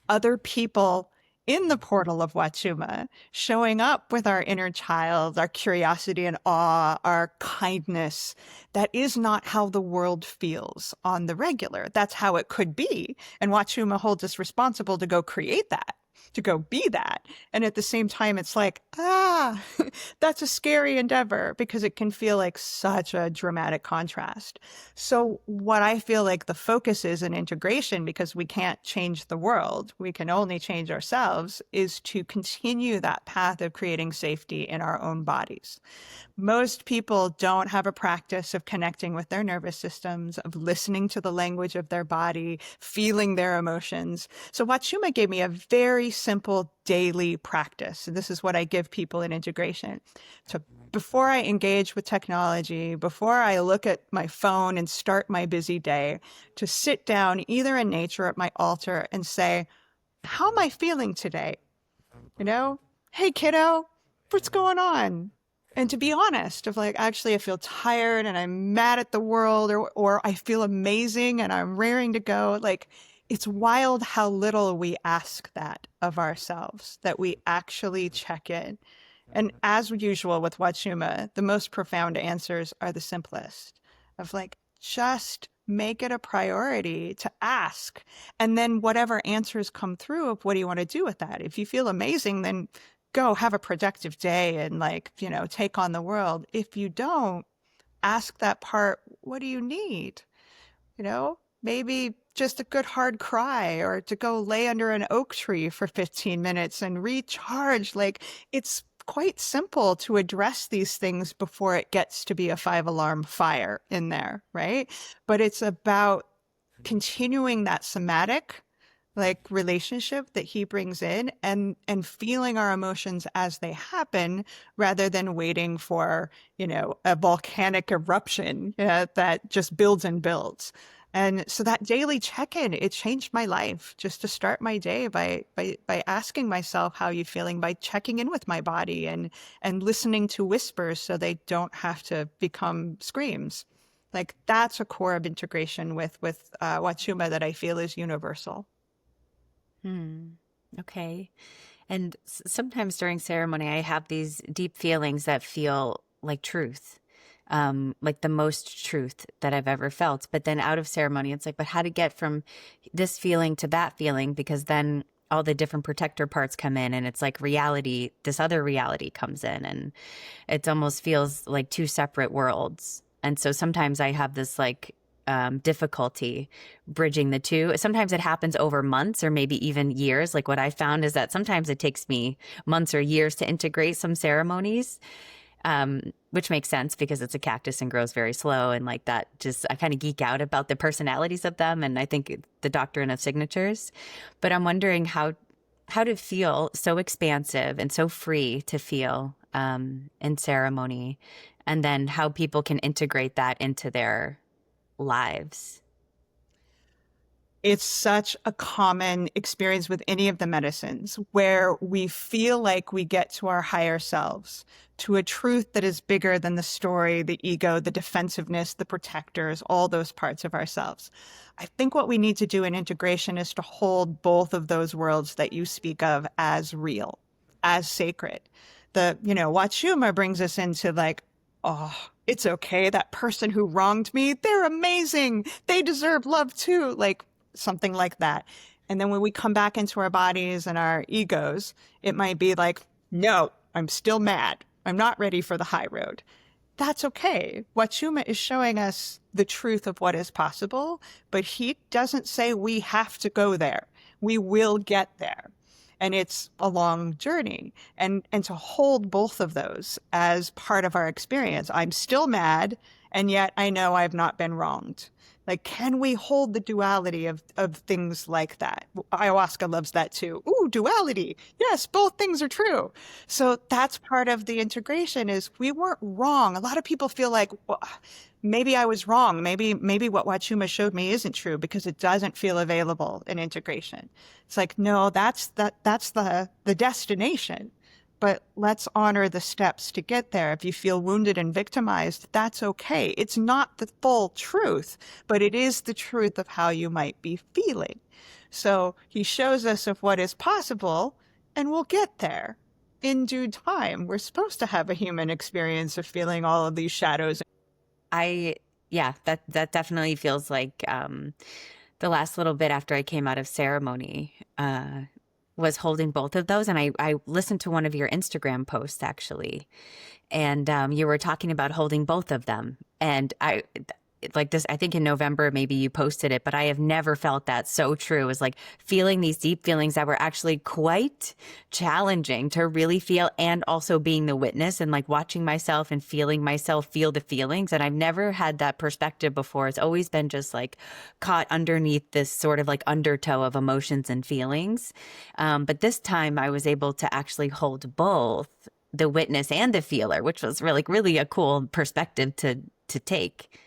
other people in the portal of Huachuma, showing up with our inner child, our curiosity and awe, our kindness. That is not how the world feels on the regular. That's how it could be. And Huachuma holds us responsible to go create that, to go be that. And at the same time, it's like, that's a scary endeavor because it can feel like such a dramatic contrast. So what I feel like the focus is in integration, because we can't change the world, we can only change ourselves, is to continue that path of creating safety in our own bodies. Most people don't have a practice of connecting with their nervous systems, of listening to the language of their body, feeling their emotions. So Huachuma gave me a very simple daily practice. This is what I give people in integration. So before I engage with technology, before I look at my phone and start my busy day, to sit down either in nature at my altar and say, how am I feeling today? You know, hey kiddo, what's going on? And to be honest, of like, actually, I feel tired and I'm mad at the world, or I feel amazing and I'm raring to go. Like, it's wild how little we ask that of ourselves, that we actually check in. And as usual with Huachuma, the most profound answers are the simplest of like, just make it a priority to ask. And then whatever answers come through of what do you want to do with that? If you feel amazing, then go have a productive day and like, take on the world. If you don't, ask that part, what do you need? Maybe just a good hard cry, or to go lay under an oak tree for 15 minutes and recharge. Like, it's quite simple to address these things before it gets to be a 5-alarm fire in there, right? But it's about continuing that somatic like relationship that he brings in, and feeling our emotions as they happen, rather than waiting for a volcanic eruption that just builds and builds. And so that daily check-in, it changed my life, just to start my day by asking myself, how are you feeling, by checking in with my body and listening to whispers so they don't have to become screams. Like, that's a core of integration with Huachuma that I feel is universal. Okay. And sometimes during ceremony, I have these deep feelings that feel like truth, like the most truth that I've ever felt. But then out of ceremony, it's like, but how to get from this feeling to that feeling? Because then all the different protector parts come in, and it's like reality, this other reality comes in, and it almost feels like two separate worlds. And so sometimes I have this like difficulty bridging the two. Sometimes it happens over months or maybe even years. Like, what I found is that sometimes it takes me months or years to integrate some ceremonies, which makes sense because it's a cactus and grows very slow. And like that, just I kind of geek out about the personalities of them, and I think the doctrine of signatures. But I'm wondering how to feel so expansive and so free to feel in ceremony, and then how people can integrate that into their lives. It's such a common experience with any of the medicines, where we feel like we get to our higher selves, to a truth that is bigger than the story, the ego, the defensiveness, the protectors, all those parts of ourselves. I think what we need to do in integration is to hold both of those worlds that you speak of as real, as sacred. Huachuma brings us into like, oh, it's okay. That person who wronged me, they're amazing. They deserve love too. Like something like that. And then when we come back into our bodies and our egos, it might be like, no, I'm still mad. I'm not ready for the high road. That's okay. Huachuma is showing us the truth of what is possible, but he doesn't say we have to go there. We will get there. And it's a long journey. And to hold both of those as part of our experience. I'm still mad, and yet I know I've not been wronged. Like, can we hold the duality of things like that? Ayahuasca loves that too. Ooh, duality. Yes, both things are true. So that's part of the integration, is we weren't wrong. A lot of people feel like, well, maybe I was wrong. Maybe what Huachuma showed me isn't true because it doesn't feel available in integration. It's like, no, that's the destination. But let's honor the steps to get there. If you feel wounded and victimized, that's okay. It's not the full truth, but it is the truth of how you might be feeling. So he shows us of what is possible, and we'll get there in due time. We're supposed to have a human experience of feeling all of these shadows. Yeah, that definitely feels like the last little bit after I came out of ceremony was holding both of those. And I listened to one of your Instagram posts, actually, and you were talking about holding both of them. And like this, I think in November, maybe you posted it, but I have never felt that so true. It was like feeling these deep feelings that were actually quite challenging to really feel, and also being the witness and like watching myself and feeling myself feel the feelings. And I've never had that perspective before. It's always been just like caught underneath this sort of like undertow of emotions and feelings. But this time I was able to actually hold both the witness and the feeler, which was really a cool perspective to take.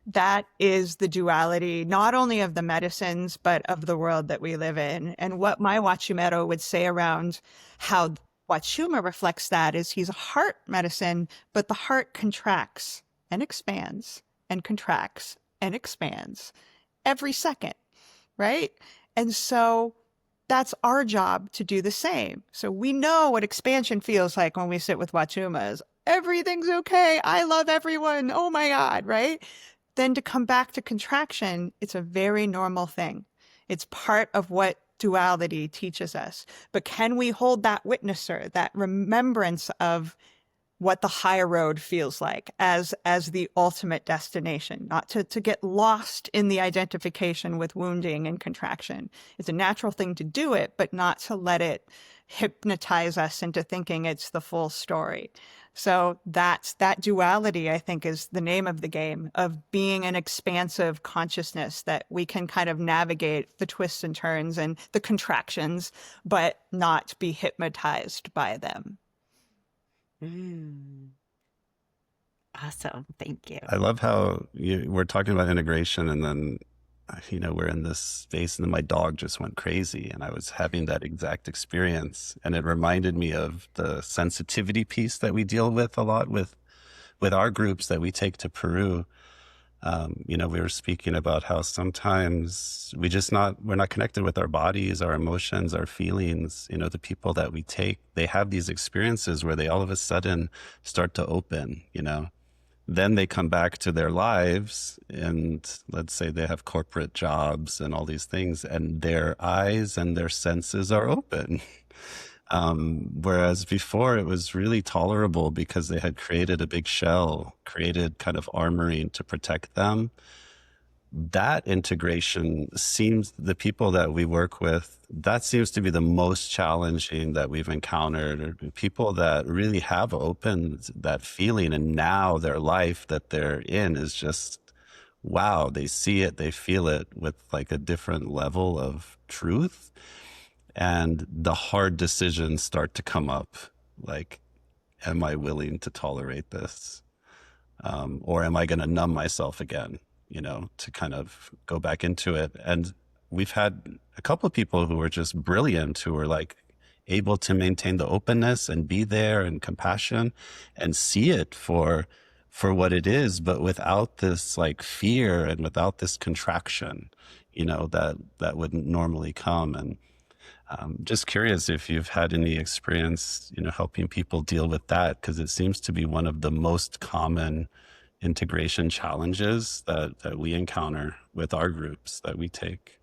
That is the duality, not only of the medicines, but of the world that we live in. And what my Huachumero would say around how Huachuma reflects that is he's a heart medicine, but the heart contracts and expands and contracts and expands every second, right? And so that's our job to do the same. So we know what expansion feels like when we sit with Huachumas. Everything's okay. I love everyone. Oh my God, right? Then to come back to contraction, it's a very normal thing. It's part of what duality teaches us. But can we hold that witnesser, that remembrance of what the high road feels like as the ultimate destination, not to get lost in the identification with wounding and contraction. It's a natural thing to do it, but not to let it hypnotize us into thinking it's the full story. So that duality, I think, is the name of the game, of being an expansive consciousness that we can kind of navigate the twists and turns and the contractions, but not be hypnotized by them. Awesome. Thank you. I love how we're talking about integration, and then, we're in this space, and then my dog just went crazy, and I was having that exact experience. And it reminded me of the sensitivity piece that we deal with a lot with our groups that we take to Peru. We were speaking about how sometimes we're not connected with our bodies, our emotions, our feelings. The people that we take, they have these experiences where they all of a sudden start to open, Then they come back to their lives, and let's say they have corporate jobs and all these things, and their eyes and their senses are open. Whereas before it was really tolerable because they had created a big shell, created kind of armoring to protect them. That integration seems, the people that we work with, that seems to be the most challenging that we've encountered, or people that really have opened that feeling, and now their life that they're in is just, wow, they see it, they feel it with like a different level of truth. And the hard decisions start to come up, like, am I willing to tolerate this? Or am I going to numb myself again, to kind of go back into it? And we've had a couple of people who were just brilliant, who were like able to maintain the openness and be there and compassion and see it for what it is, but without this like fear and without this contraction, that wouldn't normally come. And just curious if you've had any experience, helping people deal with that, because it seems to be one of the most common integration challenges that we encounter with our groups that we take.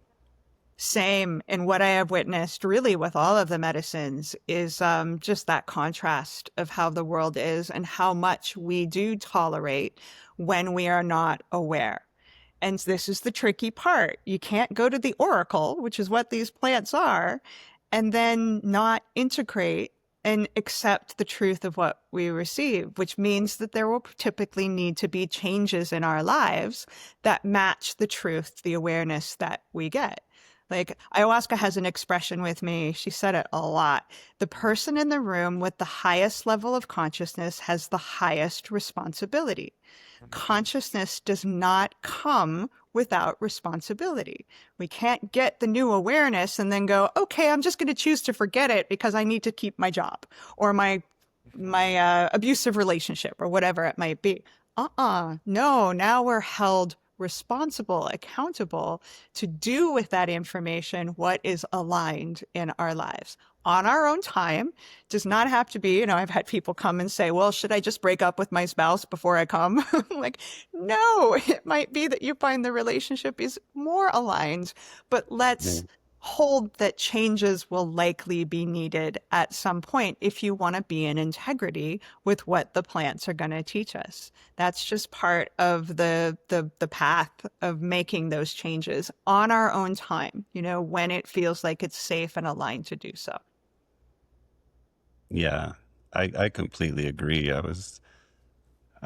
Same. And what I have witnessed really with all of the medicines is just that contrast of how the world is and how much we do tolerate when we are not aware. And this is the tricky part. You can't go to the oracle, which is what these plants are, and then not integrate and accept the truth of what we receive, which means that there will typically need to be changes in our lives that match the truth, the awareness that we get. Like ayahuasca has an expression with me. She said it a lot. The person in the room with the highest level of consciousness has the highest responsibility. Consciousness does not come without responsibility. We can't get the new awareness and then go, okay, I'm just going to choose to forget it because I need to keep my job or my abusive relationship or whatever it might be. No, now we're held responsible, accountable to do with that information what is aligned in our lives on our own time. Does not have to be, I've had people come and say, well, should I just break up with my spouse before I come? Like, no, it might be that you find the relationship is more aligned, but let's hold that changes will likely be needed at some point if you want to be in integrity with what the plants are going to teach us. That's just part of the path of making those changes on our own time, when it feels like it's safe and aligned to do so. Yeah, I completely agree. I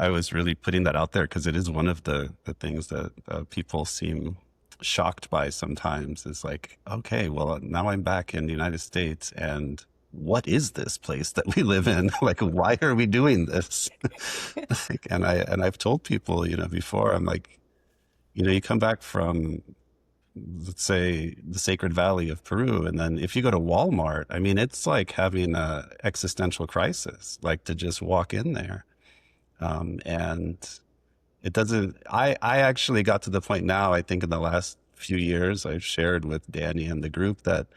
was really putting that out there because it is one of the things that people seem shocked by sometimes. Is like, okay, well, now I'm back in the United States, and what is this place that we live in? Like, why are we doing this? and I've told people, before, I'm like, you come back from, let's say, the Sacred Valley of Peru, and then if you go to Walmart, I mean, it's like having a existential crisis, like to just walk in there. And it doesn't, I actually got to the point now, I think in the last few years, I've shared with Danny and the group that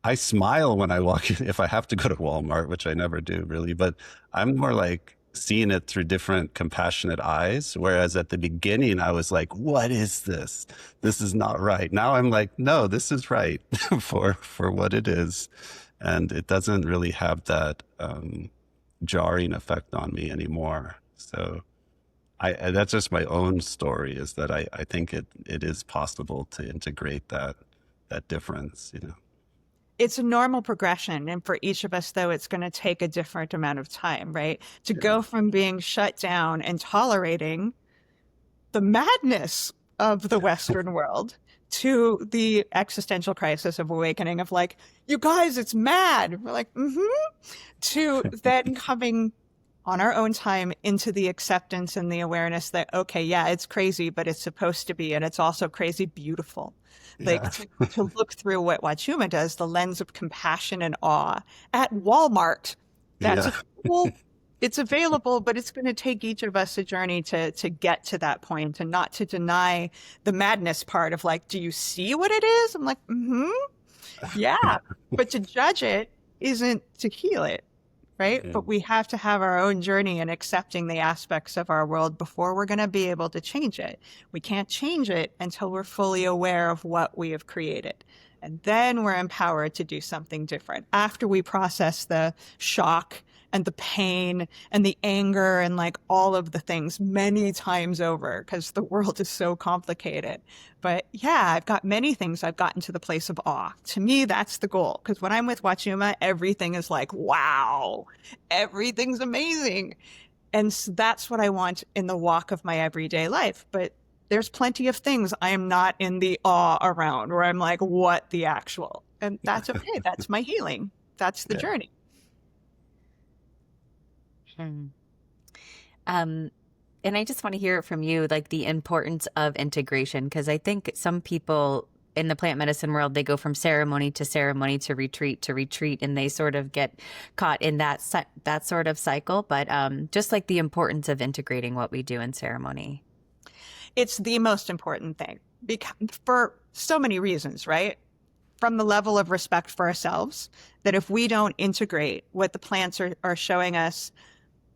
I smile when I walk in, if I have to go to Walmart, which I never do really, but I'm more like, seeing it through different compassionate eyes. Whereas at the beginning, I was like, what is this? This is not right. Now I'm like, no, this is right for what it is. And it doesn't really have that jarring effect on me anymore. So that's just my own story, is that I think it is possible to integrate that difference, you know. It's a normal progression. And for each of us, though, it's going to take a different amount of time, right? To go from being shut down and tolerating the madness of the Western world to the existential crisis of awakening of like, you guys, it's mad. We're like, to then coming on our own time into the acceptance and the awareness that, okay, yeah, it's crazy, but it's supposed to be. And it's also crazy beautiful. Like to look through what Huachuma does, the lens of compassion and awe at Walmart. That's cool. It's available, but it's going to take each of us a journey to get to that point, and not to deny the madness part of like, do you see what it is? I'm like, yeah. But to judge it isn't to heal it, right? But we have to have our own journey in accepting the aspects of our world before we're going to be able to change it. We can't change it until we're fully aware of what we have created. And then we're empowered to do something different after we process the shock and the pain and the anger and like all of the things many times over, because the world is so complicated. But yeah, I've got many things I've gotten to the place of awe. To me, that's the goal. Because when I'm with Huachuma, everything is like, wow, everything's amazing. And so that's what I want in the walk of my everyday life. But there's plenty of things I am not in the awe around, where I'm like, what the actual? And that's okay. That's my healing. That's the journey. And I just want to hear it from you, like the importance of integration, because I think some people in the plant medicine world, they go from ceremony to retreat, and they sort of get caught in that sort of cycle. But just like the importance of integrating what we do in ceremony. It's the most important thing for so many reasons, right? From the level of respect for ourselves, that if we don't integrate what the plants are showing us,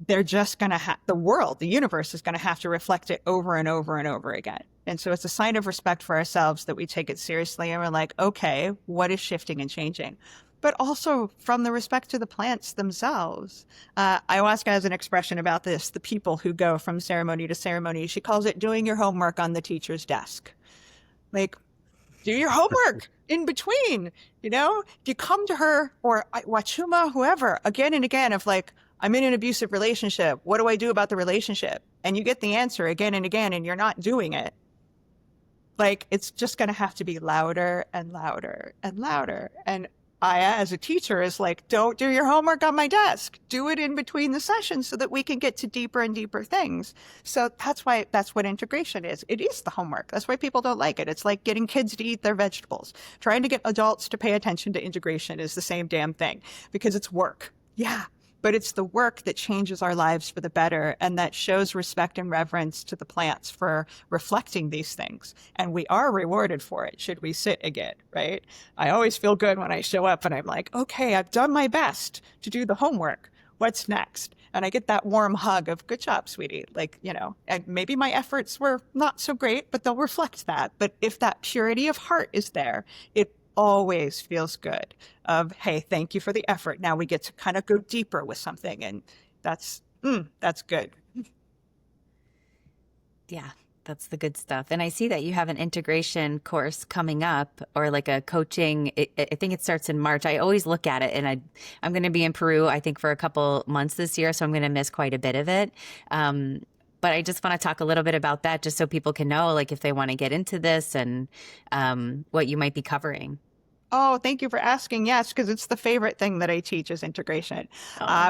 they're just going to the universe is going to have to reflect it over and over and over again. And so it's a sign of respect for ourselves that we take it seriously and we're like, okay, what is shifting and changing? But also from the respect to the plants themselves. Ayahuasca has an expression about this, the people who go from ceremony to ceremony. She calls it doing your homework on the teacher's desk. Like, do your homework in between, you know? If you come to her or Huachuma, whoever, again and again of like, I'm in an abusive relationship. What do I do about the relationship? And you get the answer again and again, and you're not doing it. Like, it's just going to have to be louder and louder and louder. And Aya, as a teacher, is like, don't do your homework on my desk. Do it in between the sessions so that we can get to deeper and deeper things. So that's what integration is. It is the homework. That's why people don't like it. It's like getting kids to eat their vegetables. Trying to get adults to pay attention to integration is the same damn thing, because it's work. Yeah. But it's the work that changes our lives for the better, and that shows respect and reverence to the plants for reflecting these things. And we are rewarded for it should we sit again, right? I always feel good when I show up and I'm like, okay, I've done my best to do the homework. What's next? And I get that warm hug of, good job, sweetie. Like, you know, and maybe my efforts were not so great, but they'll reflect that. But if that purity of heart is there, it always feels good of, hey, thank you for the effort. Now we get to kind of go deeper with something. And that's good. Yeah, that's the good stuff. And I see that you have an integration course coming up, or like a coaching. I think it starts in March. I always look at it, and I'm going to be in Peru, I think, for a couple months this year. So I'm going to miss quite a bit of it. But I just want to talk a little bit about that, just so people can know, like, if they want to get into this and what you might be covering. Oh, thank you for asking. Yes, because it's the favorite thing that I teach is integration.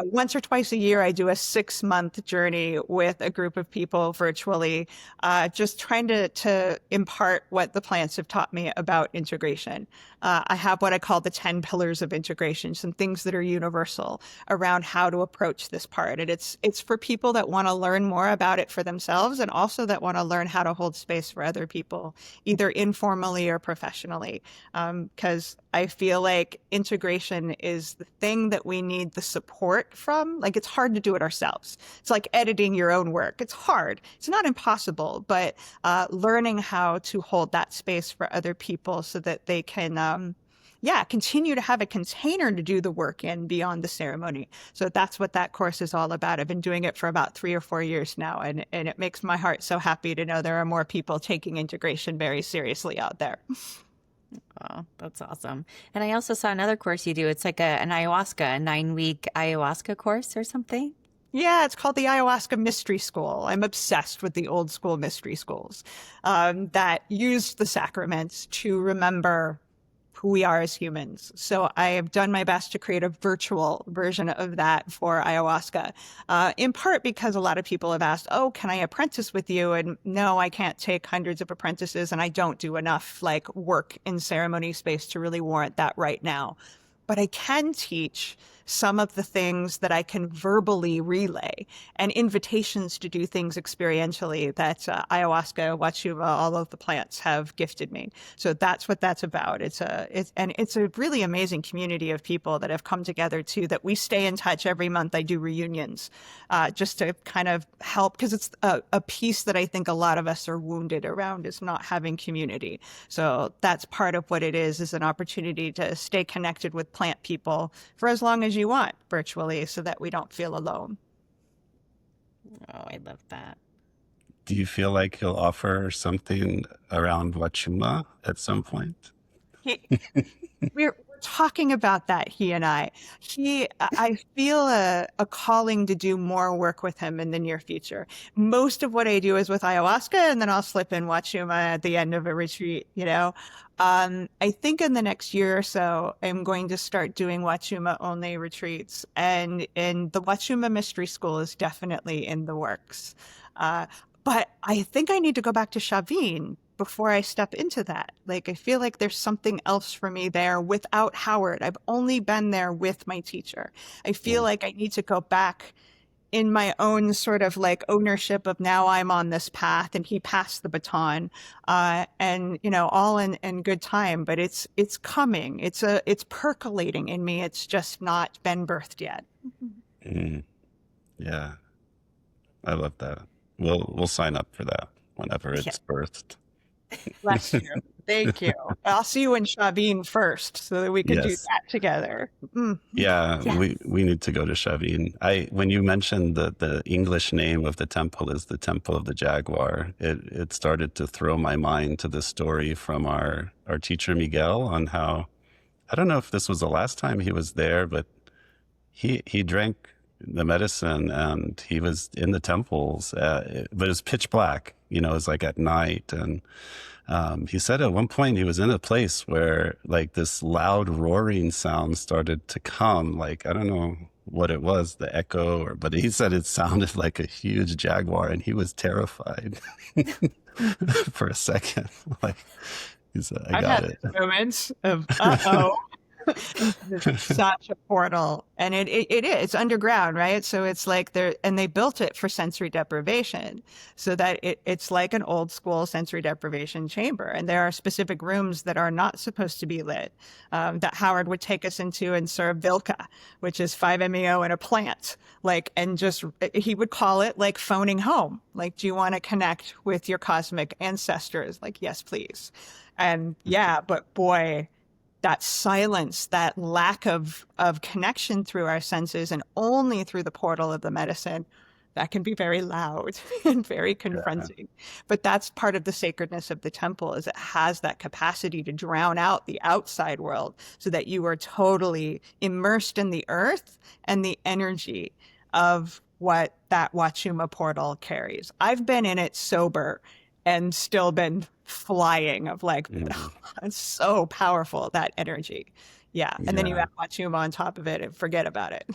Once or twice a year, I do a 6-month journey with a group of people virtually, just trying to impart what the plants have taught me about integration. I have what I call the 10 pillars of integration, some things that are universal around how to approach this part. And it's for people that want to learn more about it for themselves, and also that want to learn how to hold space for other people, either informally or professionally. Because years, I feel like integration is the thing that we need the support from. Like, it's hard to do it ourselves. It's like editing your own work. It's hard. It's not impossible, but learning how to hold that space for other people so that they can continue to have a container to do the work in beyond the ceremony. So that's what that course is all about. I've been doing it for about 3 or 4 years now, and it makes my heart so happy to know there are more people taking integration very seriously out there. Oh, that's awesome. And I also saw another course you do. It's like an ayahuasca, a 9-week ayahuasca course or something. Yeah, it's called the Ayahuasca Mystery School. I'm obsessed with the old school mystery schools that used the sacraments to remember who we are as humans. So I have done my best to create a virtual version of that for ayahuasca, in part because a lot of people have asked, oh, can I apprentice with you? And no, I can't take hundreds of apprentices, and I don't do enough like work in ceremony space to really warrant that right now. But I can teach some of the things that I can verbally relay and invitations to do things experientially that ayahuasca, Huachuma, all of the plants have gifted me. So that's what that's about. It's a really amazing community of people that have come together too, that we stay in touch every month. I do reunions just to kind of help, because it's a piece that I think a lot of us are wounded around, is not having community. So that's part of what it is an opportunity to stay connected with plant people for as long as you want virtually, so that we don't feel alone. Oh, I love that. Do you feel like you'll offer something around Huachuma at some point? We're talking about that, he and I. I feel a calling to do more work with him in the near future. Most of what I do is with ayahuasca, and then I'll slip in Huachuma at the end of a retreat, you know. I think in the next year or so, I'm going to start doing Huachuma only retreats, and the Huachuma Mystery School is definitely in the works. But I think I need to go back to Chavin before I step into that. Like, I feel like there's something else for me there without Howard. I've only been there with my teacher. I feel like I need to go back in my own sort of like ownership of, now I'm on this path and he passed the baton, and you know, all in good time, but it's coming. It's percolating in me. It's just not been birthed yet. Yeah, I love that. We'll sign up for that whenever it's birthed. Bless you. Thank you. I'll see you in Chavin first so that we can do that together. Yeah, we need to go to Chavin. When you mentioned the English name of the temple is the Temple of the Jaguar, it started to throw my mind to the story from our teacher Miguel on how, I don't know if this was the last time he was there, but he drank the medicine and he was in the temples, but it was pitch black, you know, it was like at night. And he said at one point he was in a place where like this loud roaring sound started to come. Like, I don't know what it was, the echo, but he said it sounded like a huge jaguar, and he was terrified for a second. Like, he said, I got it. Moments of, uh-oh. Such a portal, and it is, it's underground, right? So it's like they built it for sensory deprivation, so that it's like an old school sensory deprivation chamber, and there are specific rooms that are not supposed to be lit, that Howard would take us into and serve Vilca, which is 5-MeO in a plant, like, and just, he would call it like phoning home, like, do you want to connect with your cosmic ancestors? Like, yes, please. And yeah, but boy, that silence, that lack of connection through our senses and only through the portal of the medicine, that can be very loud and very confronting. But that's part of the sacredness of the temple, is it has that capacity to drown out the outside world so that you are totally immersed in the earth and the energy of what that Huachuma portal carries. I've been in it sober and still been flying of like, it's so powerful, that energy. Yeah. And then you add Huachuma on top of it and forget about it.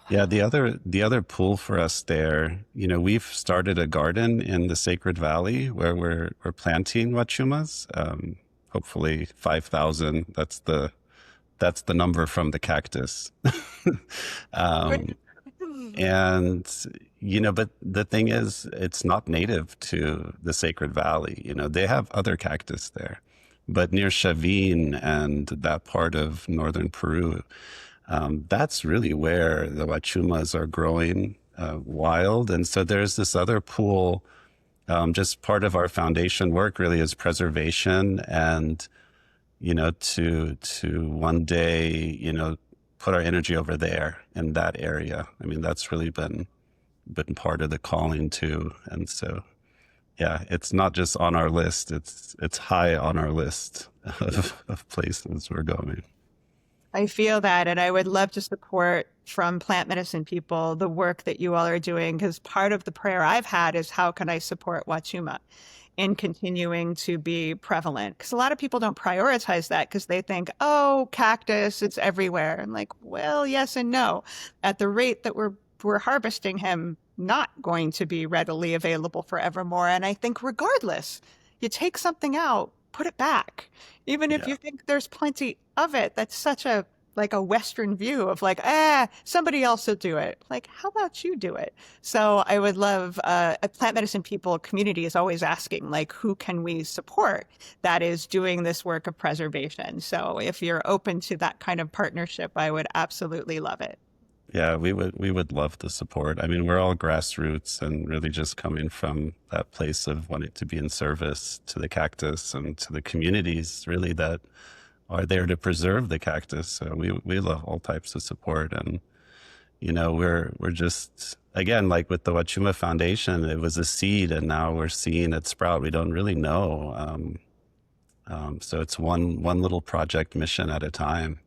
Yeah. The other pull for us there, you know, we've started a garden in the Sacred Valley where we're planting Huachumas. Hopefully 5,000. That's the number from the cactus. And, you know, but the thing is, it's not native to the Sacred Valley. You know, they have other cactus there, but near Chavin and that part of northern Peru, that's really where the Huachumas are growing wild. And so there's this other pool. Just part of our foundation work really is preservation, and to one day put our energy over there in that area. I mean, that's really been part of the calling too. And so yeah, it's not just on our list, it's high on our list of places we're going. I feel that, and I would love to support from plant medicine people the work that you all are doing, because part of the prayer I've had is how can I support Huachuma in continuing to be prevalent? Because a lot of people don't prioritize that because they think, oh, cactus, it's everywhere. And like, well, yes and no. At the rate that we're harvesting him, not going to be readily available forevermore. And I think regardless, you take something out, put it back. Even if Yeah. you think there's plenty of it, that's such a Western view of like, somebody else will do it. Like, how about you do it? So I would love a plant medicine people community is always asking, like, who can we support that is doing this work of preservation? So if you're open to that kind of partnership, I would absolutely love it. Yeah, we would love the support. I mean, we're all grassroots and really just coming from that place of wanting to be in service to the cactus and to the communities really that are there to preserve the cactus. So we love all types of support. And we're just, again, like with the Huachuma Foundation, it was a seed and now we're seeing it sprout. We don't really know. So it's one little project mission at a time.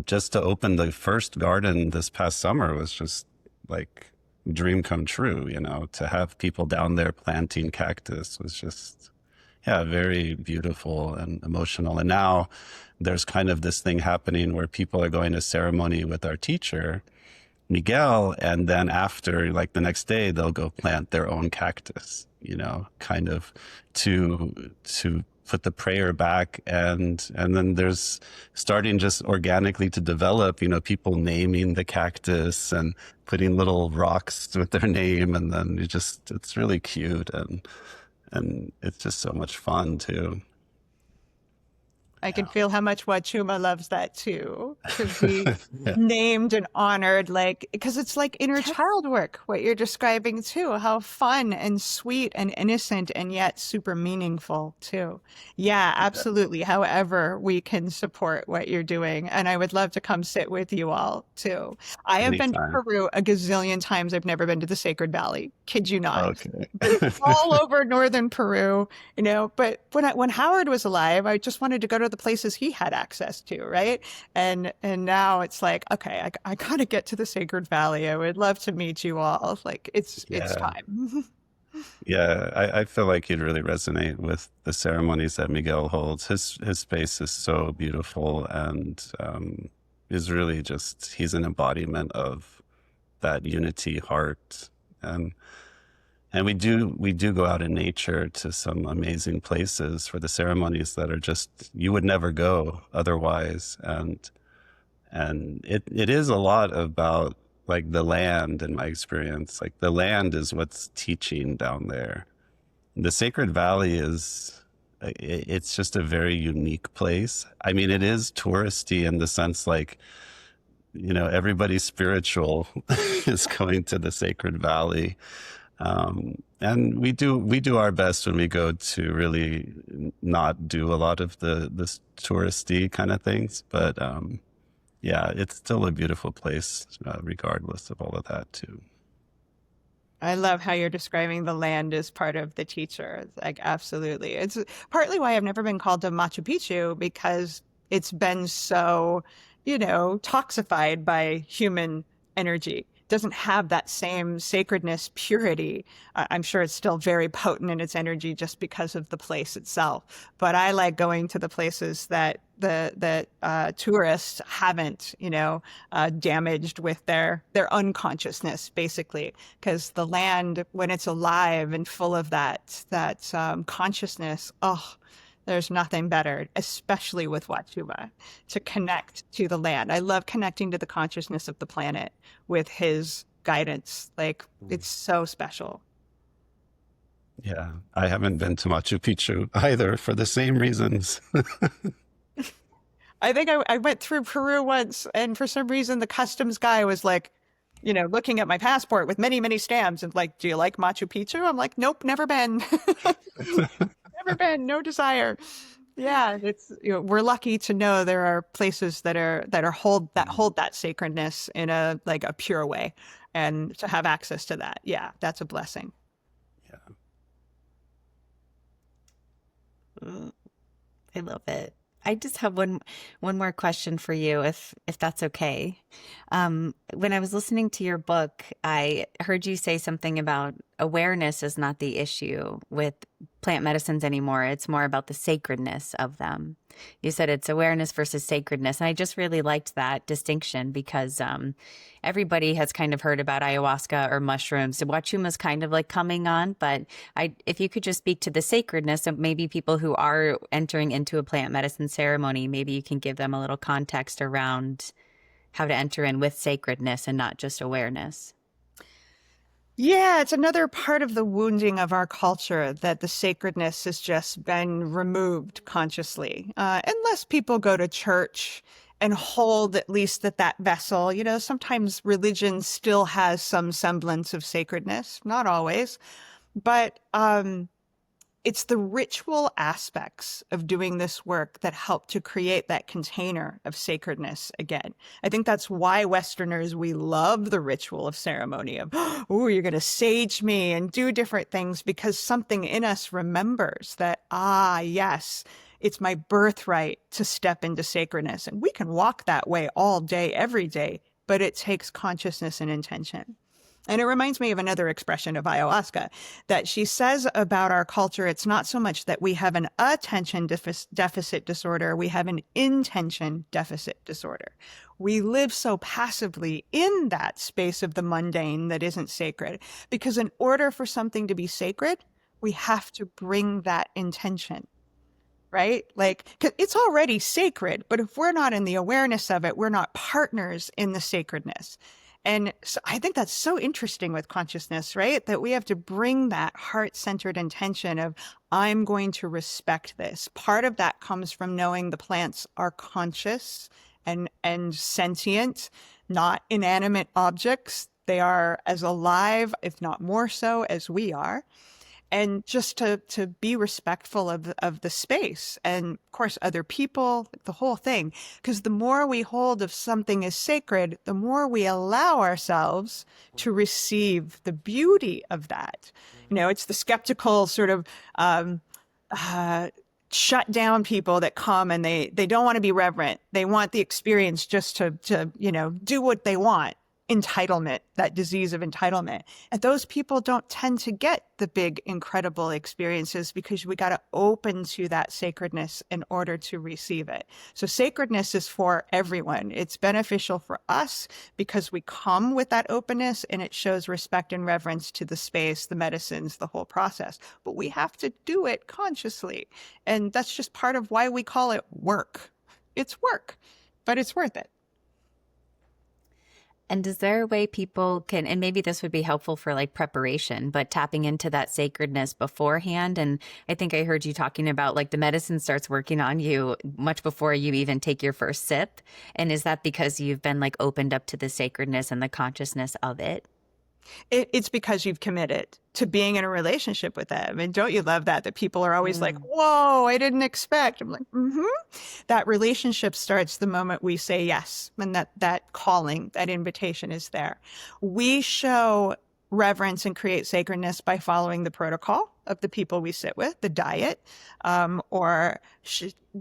Just to open the first garden this past summer was just like dream come true, to have people down there planting cactus was just, yeah, very beautiful and emotional. And now there's kind of this thing happening where people are going to ceremony with our teacher, Miguel, and then after, like the next day, they'll go plant their own cactus, kind of to put the prayer back, and then there's starting just organically to develop, people naming the cactus and putting little rocks with their name, and then it's really cute and it's just so much fun too. I can feel how much Huachuma loves that too, to be named and honored, because it's like inner child work, what you're describing too, how fun and sweet and innocent and yet super meaningful too. Yeah, absolutely. However, we can support what you're doing. And I would love to come sit with you all too. I have been to Anytime. Peru a gazillion times. I've never been to the Sacred Valley. Kid you not. Okay. All over northern Peru, but when Howard was alive, I just wanted to go to the places he had access to, right? And now it's like, okay, I gotta get to the Sacred Valley. I would love to meet you all. Like it's time. Yeah, I feel like you'd really resonate with the ceremonies that Miguel holds. His space is so beautiful and is really just, he's an embodiment of that unity heart. And we do go out in nature to some amazing places for the ceremonies that are just, you would never go otherwise. And it is a lot about like the land in my experience. Like the land is what's teaching down there. The Sacred Valley it's just a very unique place. I mean, it is touristy in the sense like, everybody spiritual is going to the Sacred Valley. And we do our best when we go to really not do a lot of this touristy kind of things, but yeah, it's still a beautiful place regardless of all of that too. I love how you're describing the land as part of the teacher. It's like, absolutely. It's partly why I've never been called to Machu Picchu, because it's been so, toxified by human energy. Doesn't have that same sacredness, purity. I'm sure it's still very potent in its energy just because of the place itself. But I like going to the places that the tourists haven't, damaged with their unconsciousness, basically, because the land, when it's alive and full of that consciousness, there's nothing better, especially with Huachuma, to connect to the land. I love connecting to the consciousness of the planet with his guidance. Like, it's so special. Yeah, I haven't been to Machu Picchu either for the same reasons. I think I went through Peru once, and for some reason, the customs guy was like, looking at my passport with many, many stamps and like, do you like Machu Picchu? I'm like, nope, never been. Never been, no desire. Yeah, it's we're lucky to know there are places that hold that sacredness in a pure way, and to have access to that. Yeah, that's a blessing. Yeah. I love it. I just have one more question for you, if that's okay. When I was listening to your book, I heard you say something about awareness is not the issue with plant medicines anymore. It's more about the sacredness of them. You said it's awareness versus sacredness. And I just really liked that distinction because everybody has kind of heard about ayahuasca or mushrooms. Huachuma is kind of like coming on, but if you could just speak to the sacredness of maybe people who are entering into a plant medicine ceremony, maybe you can give them a little context around how to enter in with sacredness and not just awareness. Yeah, it's another part of the wounding of our culture that the sacredness has just been removed consciously. Unless people go to church and hold at least that vessel, sometimes religion still has some semblance of sacredness, not always, but it's the ritual aspects of doing this work that help to create that container of sacredness again. I think that's why Westerners, we love the ritual of ceremony of, oh, you're going to sage me and do different things, because something in us remembers that, yes, it's my birthright to step into sacredness. And we can walk that way all day, every day, but it takes consciousness and intention. And it reminds me of another expression of ayahuasca that she says about our culture. It's not so much that we have an attention deficit disorder. We have an intention deficit disorder. We live so passively in that space of the mundane that isn't sacred, because in order for something to be sacred, we have to bring that intention, right? Like, 'cause it's already sacred, but if we're not in the awareness of it, we're not partners in the sacredness. And so I think that's so interesting with consciousness, right? That we have to bring that heart-centered intention of, I'm going to respect this. Part of that comes from knowing the plants are conscious and sentient, not inanimate objects. They are as alive, if not more so, as we are. And just to be respectful of the space and, of course, other people, the whole thing. Because the more we hold of something as sacred, the more we allow ourselves to receive the beauty of that. It's the skeptical sort of shut down people that come and they don't want to be reverent. They want the experience just to do what they want. Entitlement, that disease of entitlement. And those people don't tend to get the big, incredible experiences, because we got to open to that sacredness in order to receive it. So sacredness is for everyone. It's beneficial for us because we come with that openness, and it shows respect and reverence to the space, the medicines, the whole process. But we have to do it consciously. And that's just part of why we call it work. It's work, but it's worth it. And is there a way people can, and maybe this would be helpful for like preparation, but tapping into that sacredness beforehand? And I think I heard you talking about like the medicine starts working on you much before you even take your first sip. And is that because you've been like opened up to the sacredness and the consciousness of it? It's because you've committed to being in a relationship with them. And don't you love that people are always like, whoa, I didn't expect. I'm like, That relationship starts the moment we say yes. And that calling, that invitation is there. We show reverence and create sacredness by following the protocol of the people we sit with, the diet, or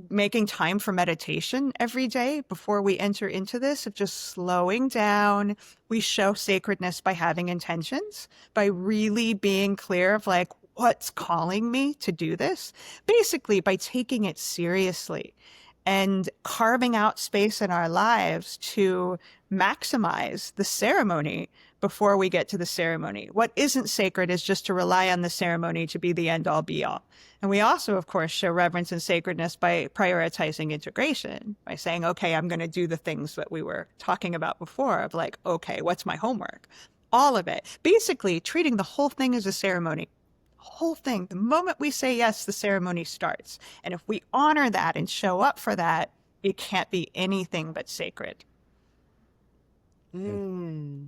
making time for meditation every day before we enter into this, of just slowing down. We show sacredness by having intentions, by really being clear of like, what's calling me to do this? Basically, by taking it seriously and carving out space in our lives to maximize the ceremony before we get to the ceremony. What isn't sacred is just to rely on the ceremony to be the end all be all. And we also, of course, show reverence and sacredness by prioritizing integration, by saying, okay, I'm going to do the things that we were talking about before of like, okay, what's my homework? All of it. Basically, treating the whole thing as a ceremony. whole thing. The moment we say yes, the ceremony starts. And if we honor that and show up for that, it can't be anything but sacred. Mm.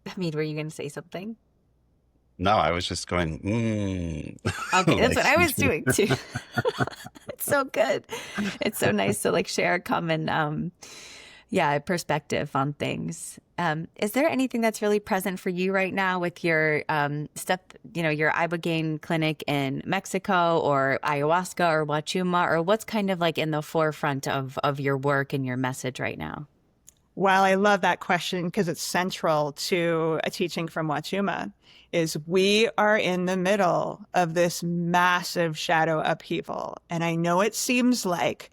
Hamid, were you going to say something? No, I was just going, Okay, that's like, what I was doing too. It's so good. It's so nice to like share a common, perspective on things. Is there anything that's really present for you right now with your stuff, your ibogaine clinic in Mexico or ayahuasca or Huachuma, or what's kind of like in the forefront of your work and your message right now? Well, I love that question because it's central to a teaching from Huachuma, is we are in the middle of this massive shadow upheaval. And I know it seems like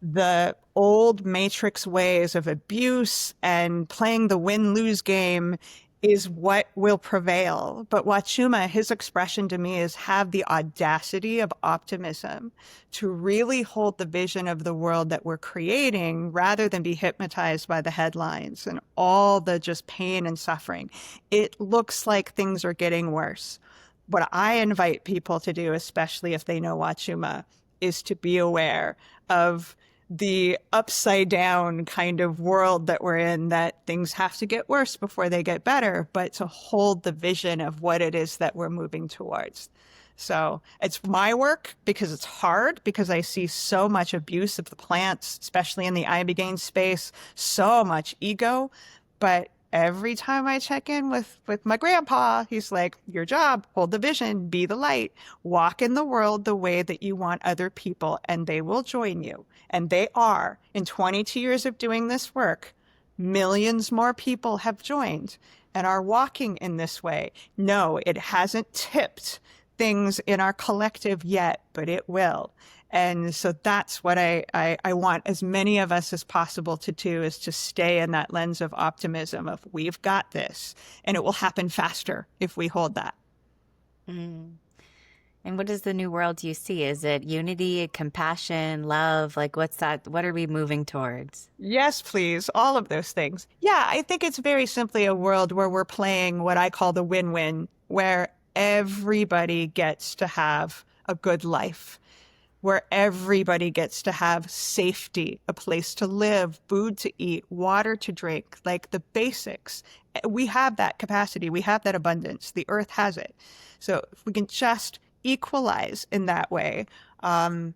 the old matrix ways of abuse and playing the win-lose game is what will prevail. But Huachuma, his expression to me is have the audacity of optimism to really hold the vision of the world that we're creating rather than be hypnotized by the headlines and all the just pain and suffering. It looks like things are getting worse. What I invite people to do, especially if they know Huachuma, is to be aware of the upside down kind of world that we're in, that things have to get worse before they get better, but to hold the vision of what it is that we're moving towards. So it's my work because it's hard, because I see so much abuse of the plants, especially in the ibogaine space, so much ego. But every time I check in with my grandpa, he's like, your job, hold the vision, be the light, walk in the world the way that you want other people, and they will join you. And they are. In 22 years of doing this work, millions more people have joined and are walking in this way. No, it hasn't tipped things in our collective yet, but it will. And so that's what I want as many of us as possible to do, is to stay in that lens of optimism of we've got this, and it will happen faster if we hold that. Mm. And what is the new world you see? Is it unity, compassion, love? Like what's that? What are we moving towards? Yes, please. All of those things. Yeah, I think it's very simply a world where we're playing what I call the win-win, where everybody gets to have a good life, where everybody gets to have safety, a place to live, food to eat, water to drink, like the basics. We have that capacity. We have that abundance. The earth has it. So if we can just equalize in that way, and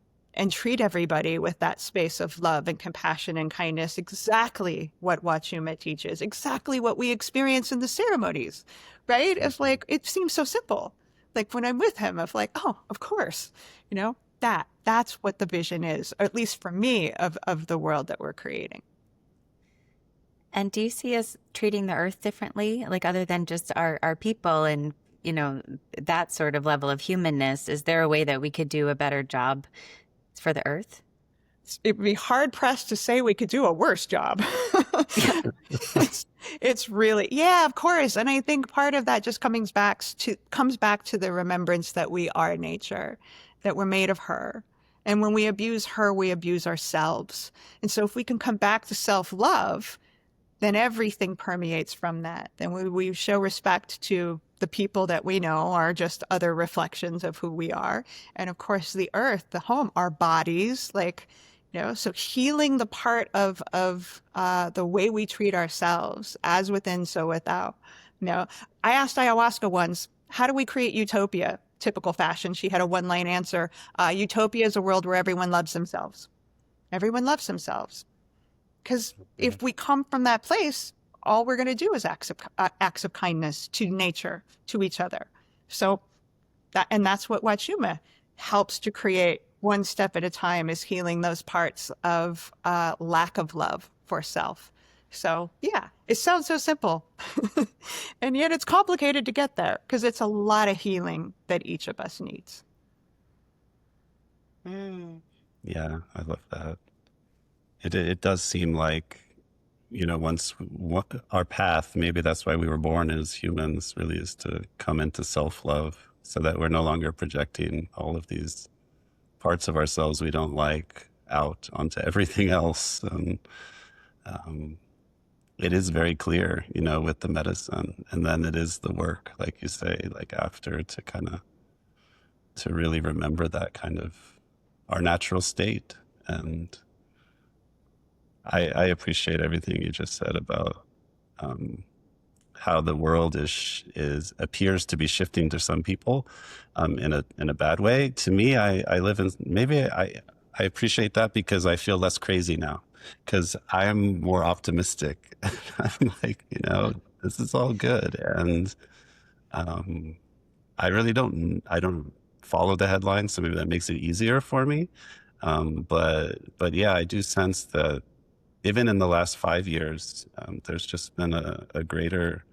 treat everybody with that space of love and compassion and kindness, exactly what Huachuma teaches, exactly what we experience in the ceremonies, right? It's like, it seems so simple. Like when I'm with him, of like, oh, of course, that's what the vision is, or at least for me, of the world that we're creating. And do you see us treating the earth differently, like other than just our people and, that sort of level of humanness? Is there a way that we could do a better job for the earth? It'd be hard pressed to say we could do a worse job. It's really, yeah, of course. And I think part of that just comes back to the remembrance that we are nature, that we're made of her. And when we abuse her, we abuse ourselves. And so if we can come back to self-love, then everything permeates from that. Then we show respect to the people that we know are just other reflections of who we are. And of course, the earth, the home, our bodies, so healing the part of the way we treat ourselves, as within, so without. I asked ayahuasca once, how do we create utopia? Typical fashion. She had a one-line answer. Utopia is a world where everyone loves themselves. Everyone loves themselves. Because if we come from that place, all we're going to do is acts of kindness to nature, to each other. So that's what Huachuma helps to create, one step at a time, is healing those parts of lack of love for self. So yeah, it sounds so simple. And yet it's complicated to get there, because it's a lot of healing that each of us needs. Mm. Yeah, I love that. It does seem like, our path, maybe that's why we were born as humans, really is to come into self-love, so that we're no longer projecting all of these parts of ourselves we don't like out onto everything else. And it is very clear, you know, with the medicine. And then it is the work, like you say, like after, to kind of, to really remember that kind of our natural state. And I appreciate everything you just said about how the world is appears to be shifting to some people in a bad way. To me, I live in, maybe I appreciate that because I feel less crazy now, because I'm more optimistic. I'm like, you know, this is all good. And I don't follow the headlines, so maybe that makes it easier for me. But yeah, I do sense that even in the last 5 years, there's just been a greater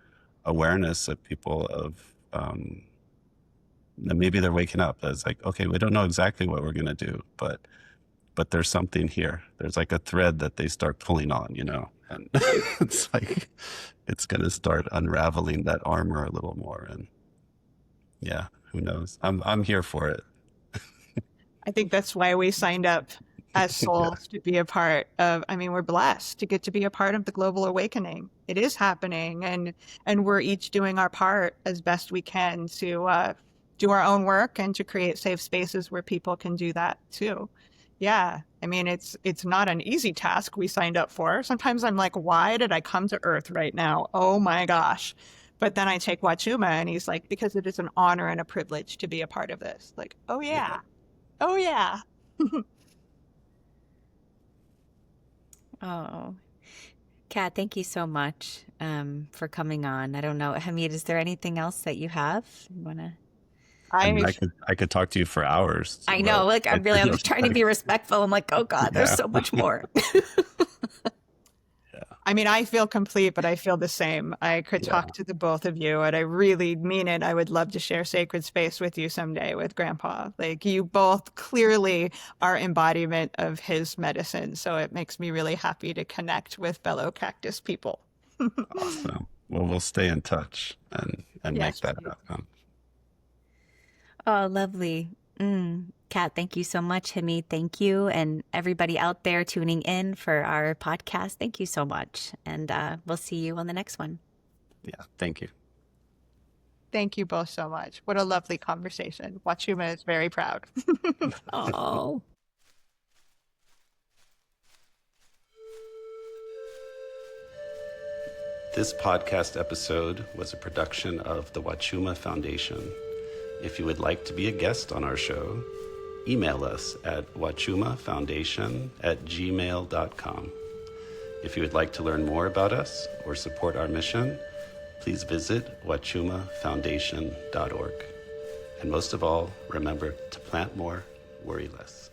awareness of people of that maybe they're waking up as like, okay, we don't know exactly what we're gonna do, but there's something here. There's like a thread that they start pulling on, you know, and it's like it's gonna start unraveling that armor a little more. And yeah, who knows? I'm here for it. I think that's why we signed up as souls to be a part of, I mean, we're blessed to get to be a part of the global awakening. It is happening, and we're each doing our part as best we can to do our own work and to create safe spaces where people can do that too. Yeah. I mean, it's not an easy task we signed up for. Sometimes I'm like, why did I come to Earth right now? Oh my gosh. But then I take Huachuma and he's like, because it is an honor and a privilege to be a part of this. Like, oh yeah. Oh yeah. Oh, Kat, thank you so much for coming on. I don't know, Hamid, is there anything else that you have? You wanna? I mean, I I could talk to you for hours. I know, like I'm trying to be respectful. I'm like, oh God, there's Yeah. so much more. I mean, I feel complete, but I feel the same. I could Yeah. talk to the both of you, and I really mean it. I would love to share sacred space with you someday with Grandpa. Like, you both clearly are embodiment of his medicine. So it makes me really happy to connect with fellow cactus people. Awesome. Well, we'll stay in touch and make Yes, that please. happen. Oh, lovely. Kat, thank you so much. Hamid, thank you. And everybody out there tuning in for our podcast, thank you so much. And we'll see you on the next one. Yeah. Thank you. Thank you both so much. What a lovely conversation. Huachuma is very proud. Oh. This podcast episode was a production of the Huachuma Foundation. If you would like to be a guest on our show, email us at huachumafoundation@gmail.com. If you would like to learn more about us or support our mission, please visit huachumafoundation.org. And most of all, remember to plant more, worry less.